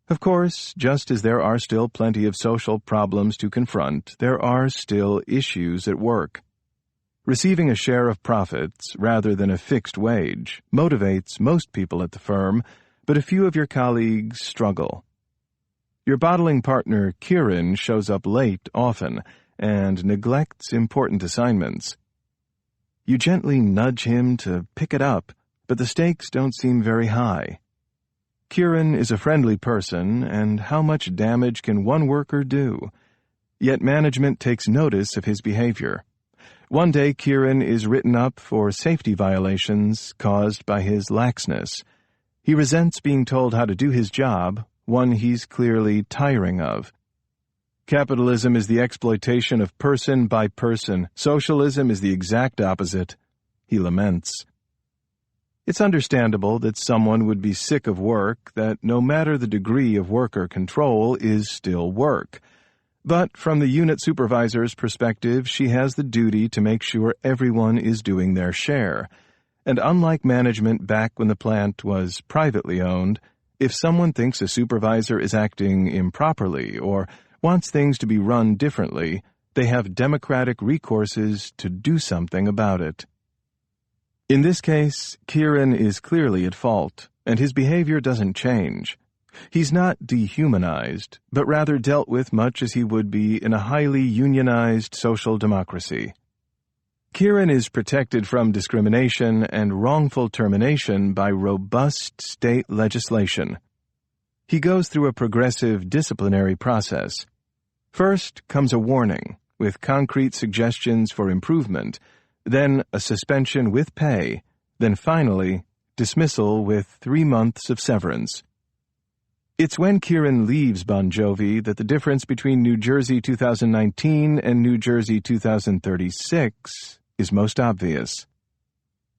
Of course, just as there are still plenty of social problems to confront, there are still issues at work. Receiving a share of profits, rather than a fixed wage, motivates most people at the firm, but a few of your colleagues struggle. Your bottling partner, Kieran, shows up late often and neglects important assignments. You gently nudge him to pick it up, but the stakes don't seem very high. Kieran is a friendly person, and how much damage can one worker do? Yet management takes notice of his behavior. One day, Kieran is written up for safety violations caused by his laxness. He resents being told how to do his job, one he's clearly tiring of. Capitalism is the exploitation of person by person. Socialism is the exact opposite, he laments. It's understandable that someone would be sick of work that, no matter the degree of worker control, is still work. But from the unit supervisor's perspective, she has the duty to make sure everyone is doing their share. And unlike management back when the plant was privately owned, if someone thinks a supervisor is acting improperly or wants things to be run differently, they have democratic recourses to do something about it. In this case, Kieran is clearly at fault, and his behavior doesn't change. He's not dehumanized, but rather dealt with much as he would be in a highly unionized social democracy. Kieran is protected from discrimination and wrongful termination by robust state legislation. He goes through a progressive disciplinary process. First comes a warning, with concrete suggestions for improvement, then a suspension with pay, then finally dismissal with 3 months of severance. It's when Kieran leaves Bon Jovi that the difference between New Jersey 2019 and New Jersey 2036 is most obvious.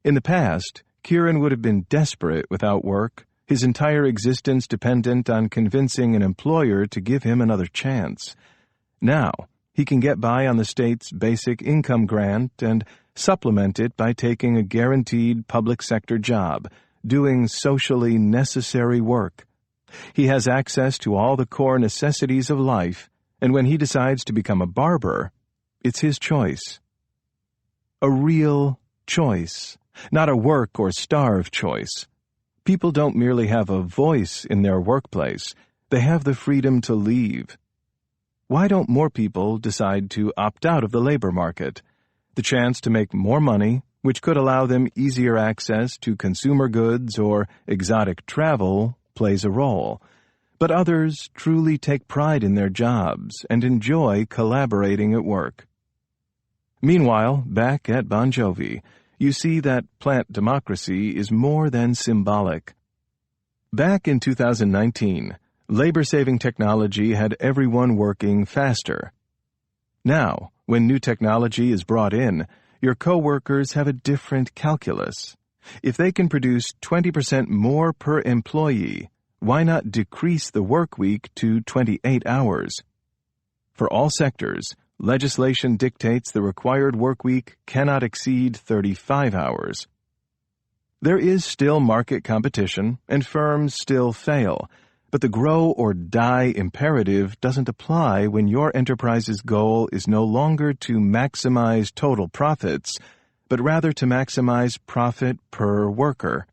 In the past, Kieran would have been desperate without work, his entire existence dependent on convincing an employer to give him another chance. Now, he can get by on the state's basic income grant and supplement it by taking a guaranteed public sector job, doing socially necessary work. He has access to all the core necessities of life, and when he decides to become a barber, it's his choice. A real choice, not a work or starve choice. People don't merely have a voice in their workplace, they have the freedom to leave. Why don't more people decide to opt out of the labor market? The chance to make more money, which could allow them easier access to consumer goods or exotic travel, plays a role. But others truly take pride in their jobs and enjoy collaborating at work. Meanwhile, back at Bon Jovi, you see that plant democracy is more than symbolic. Back in 2019, labor-saving technology had everyone working faster. Now, when new technology is brought in, your coworkers have a different calculus. If they can produce 20% more per employee, why not decrease the work week to 28 hours? For all sectors, legislation dictates the required work week cannot exceed 35 hours. There is still market competition, and firms still fail, but the grow or die imperative doesn't apply when your enterprise's goal is no longer to maximize total profits, but rather to maximize profit per worker.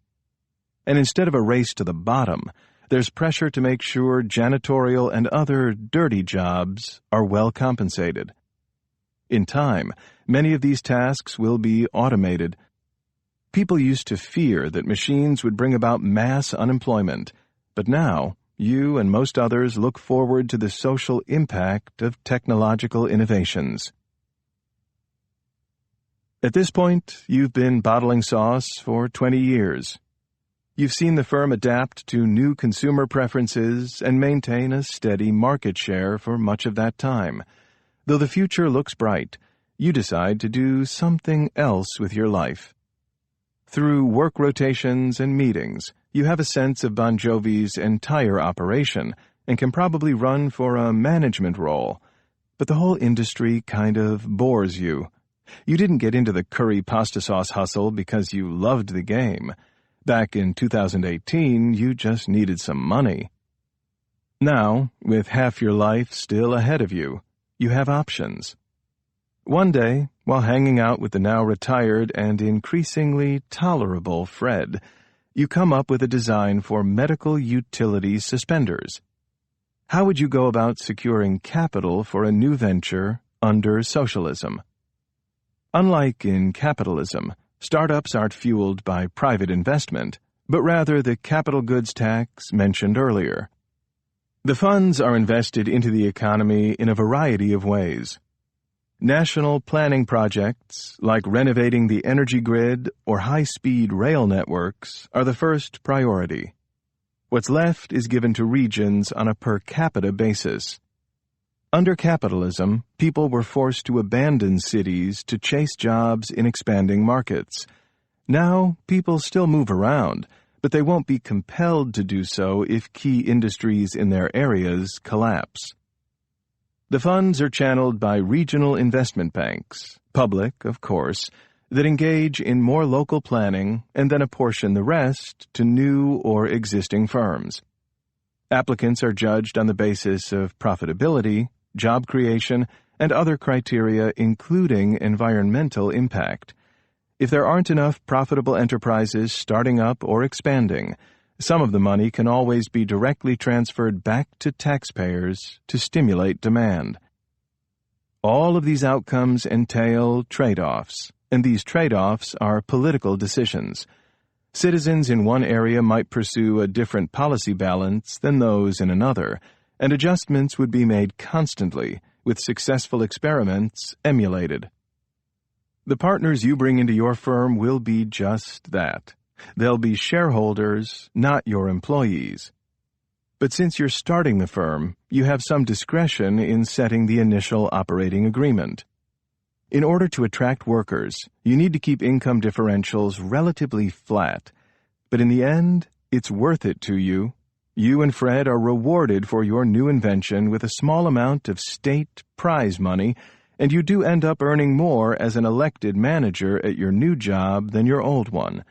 And instead of a race to the bottom, there's pressure to make sure janitorial and other dirty jobs are well compensated. In time, many of these tasks will be automated. People used to fear that machines would bring about mass unemployment, but now you and most others look forward to the social impact of technological innovations. At this point, you've been bottling sauce for 20 years. You've seen the firm adapt to new consumer preferences and maintain a steady market share for much of that time. Though the future looks bright, you decide to do something else with your life. Through work rotations and meetings, you have a sense of Bon Jovi's entire operation and can probably run for a management role. But the whole industry kind of bores you. You didn't get into the curry pasta sauce hustle because you loved the game. Back in 2018, you just needed some money. Now, with half your life still ahead of you, you have options. One day, while hanging out with the now retired and increasingly tolerable Fred, you come up with a design for medical utility suspenders. How would you go about securing capital for a new venture under socialism? Unlike in capitalism, startups aren't fueled by private investment, but rather the capital goods tax mentioned earlier. The funds are invested into the economy in a variety of ways. National planning projects, like renovating the energy grid or high-speed rail networks, are the first priority. What's left is given to regions on a per capita basis. Under capitalism, people were forced to abandon cities to chase jobs in expanding markets. Now, people still move around, but they won't be compelled to do so if key industries in their areas collapse. The funds are channeled by regional investment banks, public, of course, that engage in more local planning and then apportion the rest to new or existing firms. Applicants are judged on the basis of profitability, job creation, and other criteria including environmental impact. If there aren't enough profitable enterprises starting up or expanding, some of the money can always be directly transferred back to taxpayers to stimulate demand. All of these outcomes entail trade-offs, and these trade-offs are political decisions. Citizens in one area might pursue a different policy balance than those in another, and adjustments would be made constantly, with successful experiments emulated. The partners you bring into your firm will be just that. They'll be shareholders, not your employees. But since you're starting the firm, you have some discretion in setting the initial operating agreement. In order to attract workers, you need to keep income differentials relatively flat. But in the end, it's worth it to you. You and Fred are rewarded for your new invention with a small amount of state prize money, and you do end up earning more as an elected manager at your new job than your old one.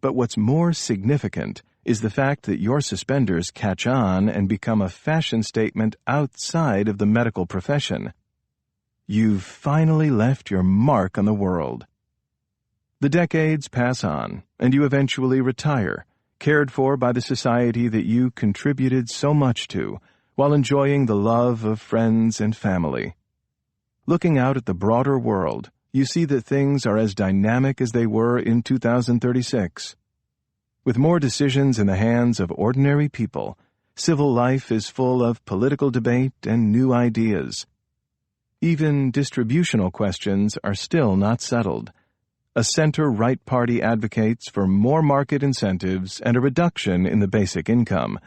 But what's more significant is the fact that your suspenders catch on and become a fashion statement outside of the medical profession. You've finally left your mark on the world. The decades pass on, and you eventually retire, cared for by the society that you contributed so much to, while enjoying the love of friends and family. Looking out at the broader world, you see that things are as dynamic as they were in 2036. With more decisions in the hands of ordinary people, civil life is full of political debate and new ideas. Even distributional questions are still not settled. A center-right party advocates for more market incentives and a reduction in the basic income.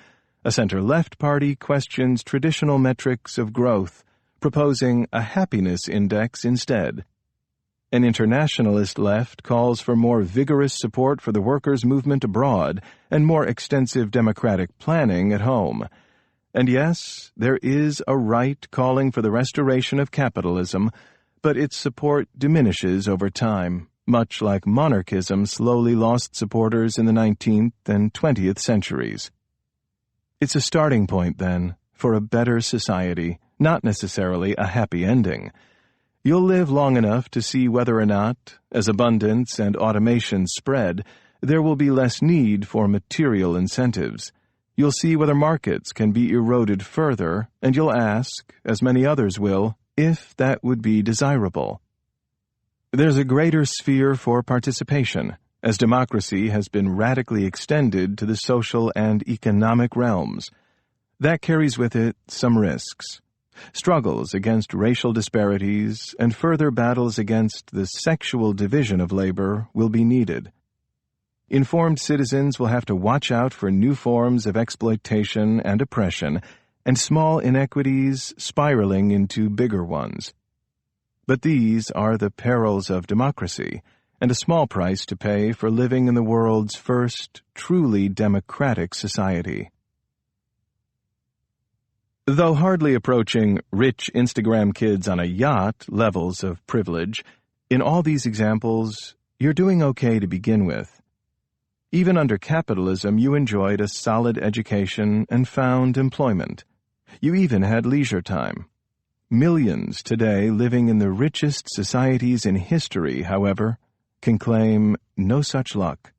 A center-left party questions traditional metrics of growth, proposing a happiness index instead. An internationalist left calls for more vigorous support for the workers' movement abroad and more extensive democratic planning at home. And yes, there is a right calling for the restoration of capitalism, but its support diminishes over time, much like monarchism slowly lost supporters in the 19th and 20th centuries. It's a starting point, then, for a better society, not necessarily a happy ending. You'll live long enough to see whether or not, as abundance and automation spread, there will be less need for material incentives. You'll see whether markets can be eroded further, and you'll ask, as many others will, if that would be desirable. There's a greater sphere for participation, as democracy has been radically extended to the social and economic realms. That carries with it some risks. Struggles against racial disparities and further battles against the sexual division of labor will be needed. Informed citizens will have to watch out for new forms of exploitation and oppression, and small inequities spiraling into bigger ones. But these are the perils of democracy, and a small price to pay for living in the world's first truly democratic society. Though hardly approaching rich Instagram kids on a yacht levels of privilege, in all these examples, you're doing okay to begin with. Even under capitalism, you enjoyed a solid education and found employment. You even had leisure time. Millions today living in the richest societies in history, however, can claim no such luck.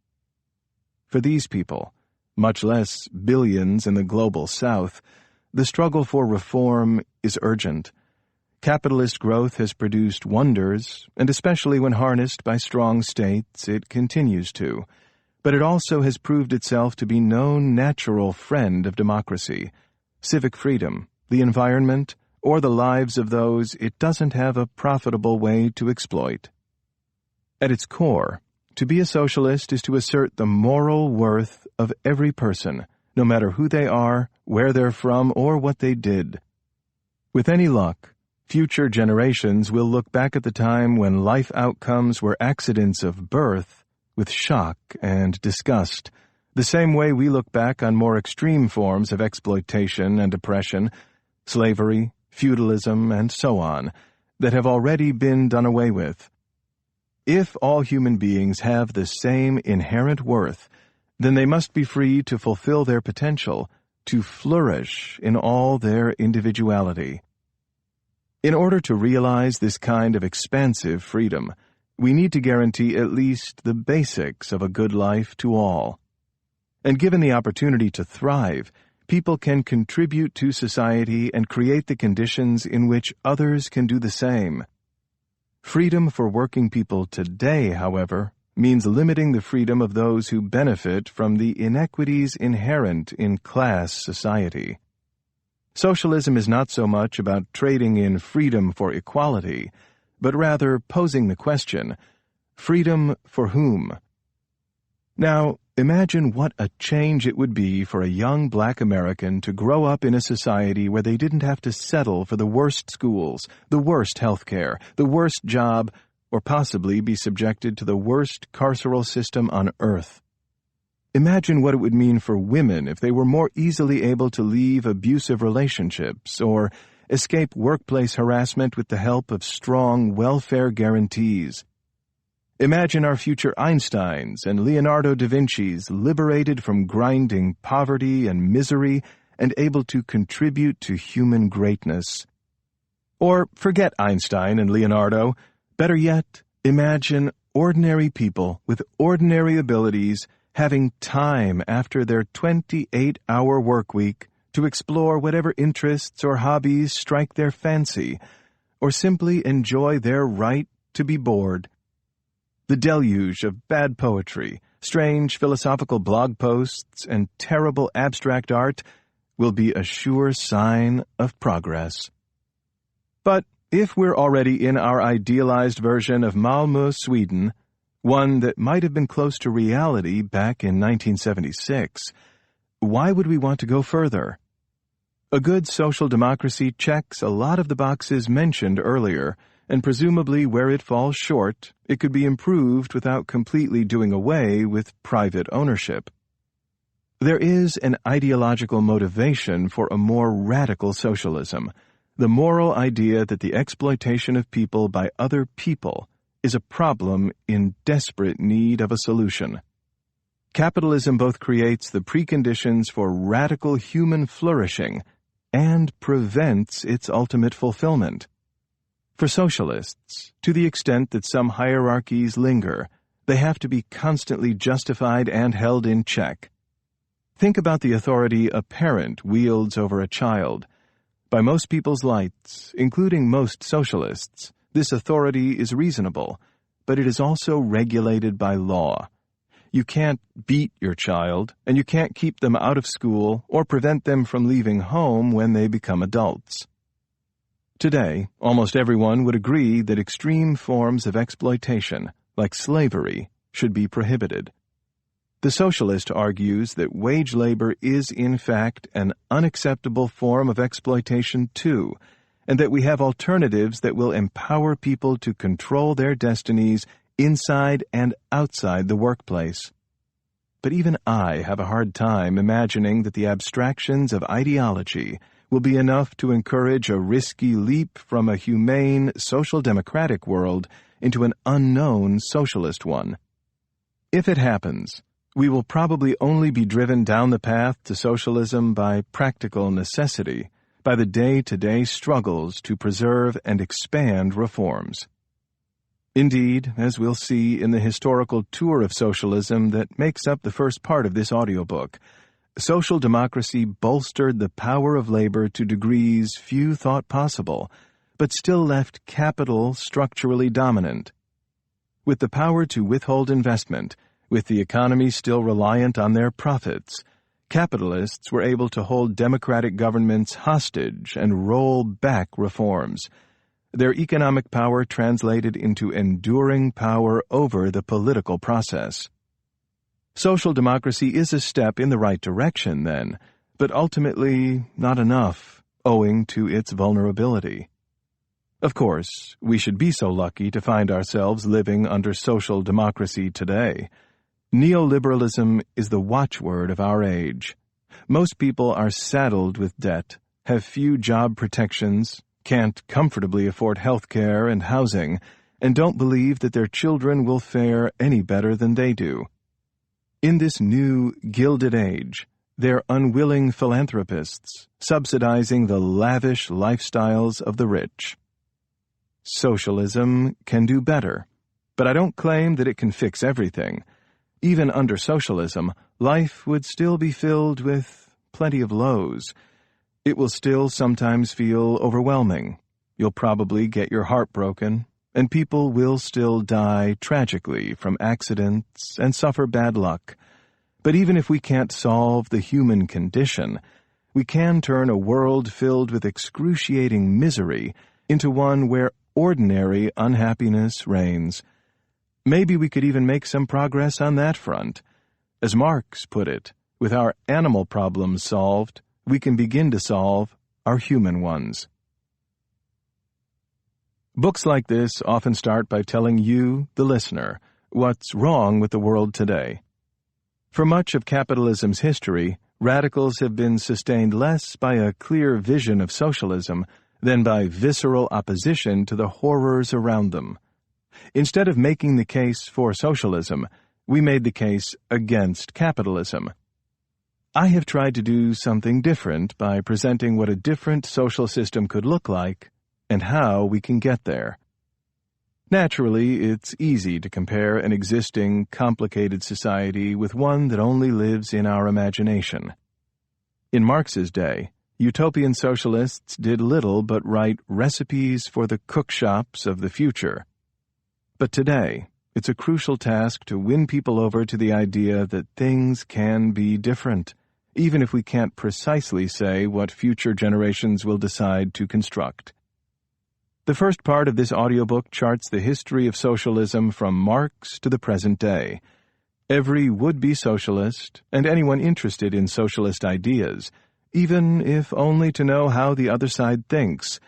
For these people, much less billions in the global South, the struggle for reform is urgent. Capitalist growth has produced wonders, and especially when harnessed by strong states, it continues to. but it also has proved itself to be no natural friend of democracy, civic freedom, the environment, or the lives of those it doesn't have a profitable way to exploit. At its core, to be a socialist is to assert the moral worth of every person, no matter who they are, where they're from, or what they did. With any luck, future generations will look back at the time when life outcomes were accidents of birth with shock and disgust, the same way we look back on more extreme forms of exploitation and oppression, slavery, feudalism, and so on, that have already been done away with. If all human beings have the same inherent worth, then they must be free to fulfill their potential, to flourish in all their individuality. In order to realize this kind of expansive freedom, we need to guarantee at least the basics of a good life to all. And given the opportunity to thrive, people can contribute to society and create the conditions in which others can do the same. Freedom for working people today, however, means limiting the freedom of those who benefit from the inequities inherent in class society. Socialism is not so much about trading in freedom for equality, but rather posing the question, freedom for whom? Now, imagine what a change it would be for a young black American to grow up in a society where they didn't have to settle for the worst schools, the worst health care, the worst job, or possibly be subjected to the worst carceral system on earth. Imagine what it would mean for women if they were more easily able to leave abusive relationships or escape workplace harassment with the help of strong welfare guarantees. Imagine our future Einsteins and Leonardo da Vinci's liberated from grinding poverty and misery and able to contribute to human greatness. Or forget Einstein and Leonardo. Better yet, imagine ordinary people with ordinary abilities having time after their 28-hour work week to explore whatever interests or hobbies strike their fancy, or simply enjoy their right to be bored. The deluge of bad poetry, strange philosophical blog posts, and terrible abstract art will be a sure sign of progress. But if we're already in our idealized version of Malmö, Sweden, one that might have been close to reality back in 1976, why would we want to go further? A good social democracy checks a lot of the boxes mentioned earlier, and presumably where it falls short, it could be improved without completely doing away with private ownership. There is an ideological motivation for a more radical socialism, the moral idea that the exploitation of people by other people is a problem in desperate need of a solution. Capitalism both creates the preconditions for radical human flourishing and prevents its ultimate fulfillment. For socialists, to the extent that some hierarchies linger, they have to be constantly justified and held in check. Think about the authority a parent wields over a child. By most people's lights, including most socialists, this authority is reasonable, but it is also regulated by law. You can't beat your child, and you can't keep them out of school or prevent them from leaving home when they become adults. Today, almost everyone would agree that extreme forms of exploitation, like slavery, should be prohibited. The socialist argues that wage labor is, in fact, an unacceptable form of exploitation too, and that we have alternatives that will empower people to control their destinies inside and outside the workplace. But even I have a hard time imagining that the abstractions of ideology will be enough to encourage a risky leap from a humane social democratic world into an unknown socialist one. If it happens, we will probably only be driven down the path to socialism by practical necessity, by the day-to-day struggles to preserve and expand reforms. Indeed, as we'll see in the historical tour of socialism that makes up the first part of this audiobook, social democracy bolstered the power of labor to degrees few thought possible, but still left capital structurally dominant. With the power to withhold investment, With the economy still reliant on their profits, capitalists were able to hold democratic governments hostage and roll back reforms. Their economic power translated into enduring power over the political process. Social democracy is a step in the right direction, then, but ultimately not enough, owing to its vulnerability. Of course, we should be so lucky to find ourselves living under social democracy today. Neoliberalism is the watchword of our age. Most people are saddled with debt, have few job protections, can't comfortably afford health care and housing, and don't believe that their children will fare any better than they do. In this new, gilded age, they're unwilling philanthropists, subsidizing the lavish lifestyles of the rich. Socialism can do better, but I don't claim that it can fix everything. Even under socialism, life would still be filled with plenty of lows. It will still sometimes feel overwhelming. You'll probably get your heart broken, and people will still die tragically from accidents and suffer bad luck. But even if we can't solve the human condition, we can turn a world filled with excruciating misery into one where ordinary unhappiness reigns. Maybe we could even make some progress on that front. As Marx put it, with our animal problems solved, we can begin to solve our human ones. Books like this often start by telling you, the listener, what's wrong with the world today. For much of capitalism's history, radicals have been sustained less by a clear vision of socialism than by visceral opposition to the horrors around them. Instead of making the case for socialism, we made the case against capitalism. I have tried to do something different by presenting what a different social system could look like and how we can get there. Naturally, it's easy to compare an existing, complicated society with one that only lives in our imagination. In Marx's day, utopian socialists did little but write recipes for the cookshops of the future. But today, it's a crucial task to win people over to the idea that things can be different, even if we can't precisely say what future generations will decide to construct. The first part of this audiobook charts the history of socialism from Marx to the present day. Every would-be socialist, and anyone interested in socialist ideas, even if only to know how the other side thinks,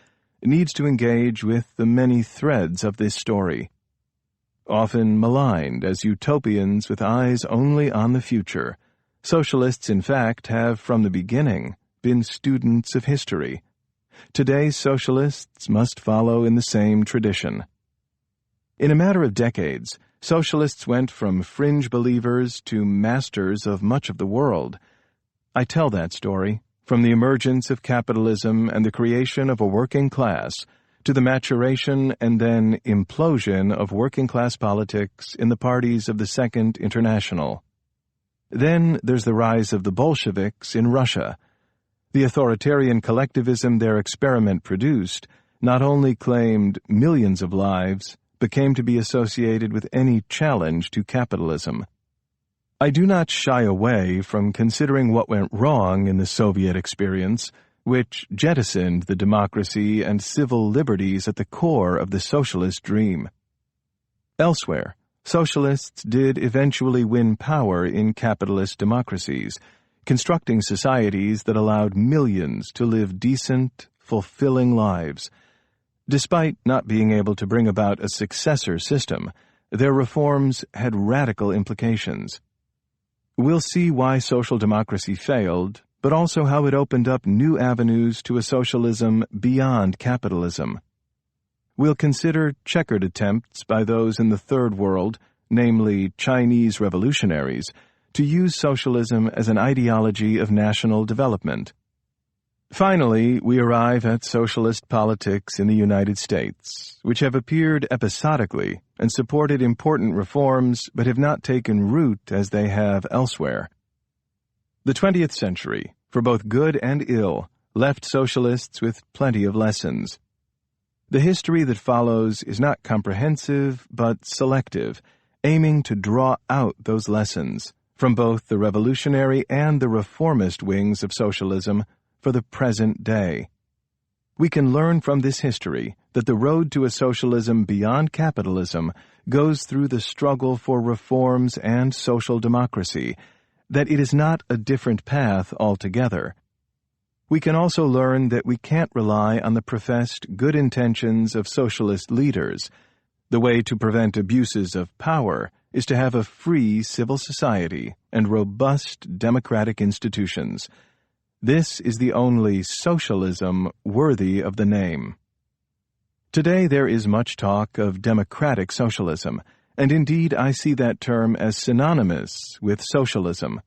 needs to engage with the many threads of this story. Often maligned as utopians with eyes only on the future, socialists, in fact, have from the beginning been students of history. Today's socialists must follow in the same tradition. In a matter of decades, socialists went from fringe believers to masters of much of the world. I tell that story, from the emergence of capitalism and the creation of a working class, to the maturation and then implosion of working-class politics in the parties of the Second International. Then there's the rise of the Bolsheviks in Russia. The authoritarian collectivism their experiment produced not only claimed millions of lives, but came to be associated with any challenge to capitalism. I do not shy away from considering what went wrong in the Soviet experience, which jettisoned the democracy and civil liberties at the core of the socialist dream. Elsewhere, socialists did eventually win power in capitalist democracies, constructing societies that allowed millions to live decent, fulfilling lives. Despite not being able to bring about a successor system, their reforms had radical implications. We'll see why social democracy failed, but also how it opened up new avenues to a socialism beyond capitalism. We'll consider checkered attempts by those in the Third World, namely Chinese revolutionaries, to use socialism as an ideology of national development. Finally, we arrive at socialist politics in the United States, which have appeared episodically and supported important reforms but have not taken root as they have elsewhere. The 20th century, for both good and ill, left socialists with plenty of lessons. The history that follows is not comprehensive but selective, aiming to draw out those lessons from both the revolutionary and the reformist wings of socialism for the present day. We can learn from this history that the road to a socialism beyond capitalism goes through the struggle for reforms and social democracy, that it is not a different path altogether. We can also learn that we can't rely on the professed good intentions of socialist leaders. The way to prevent abuses of power is to have a free civil society and robust democratic institutions. This is the only socialism worthy of the name. Today there is much talk of democratic socialism, and indeed I see that term as synonymous with socialism.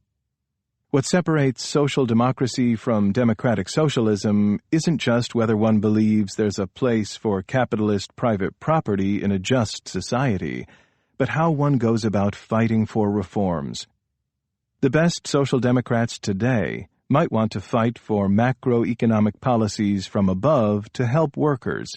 What separates social democracy from democratic socialism isn't just whether one believes there's a place for capitalist private property in a just society, but how one goes about fighting for reforms. The best social democrats today might want to fight for macroeconomic policies from above to help workers,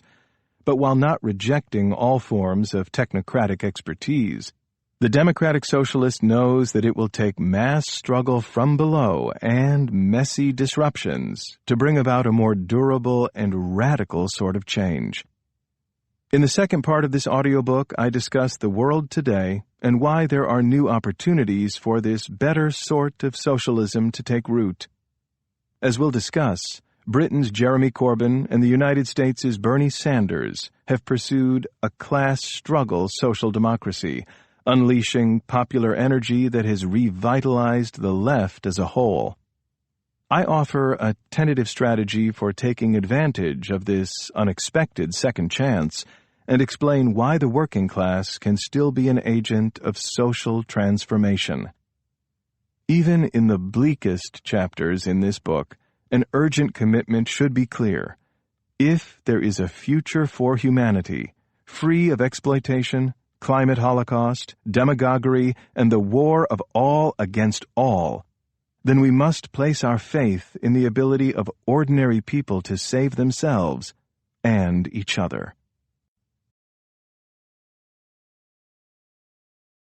but while not rejecting all forms of technocratic expertise, the democratic socialist knows that it will take mass struggle from below and messy disruptions to bring about a more durable and radical sort of change. In the second part of this audiobook, I discuss the world today and why there are new opportunities for this better sort of socialism to take root. As we'll discuss, Britain's Jeremy Corbyn and the United States' Bernie Sanders have pursued a class struggle social democracy, unleashing popular energy that has revitalized the left as a whole. I offer a tentative strategy for taking advantage of this unexpected second chance and explain why the working class can still be an agent of social transformation. Even in the bleakest chapters in this book, an urgent commitment should be clear. If there is a future for humanity, free of exploitation, climate holocaust, demagoguery, and the war of all against all, then we must place our faith in the ability of ordinary people to save themselves and each other.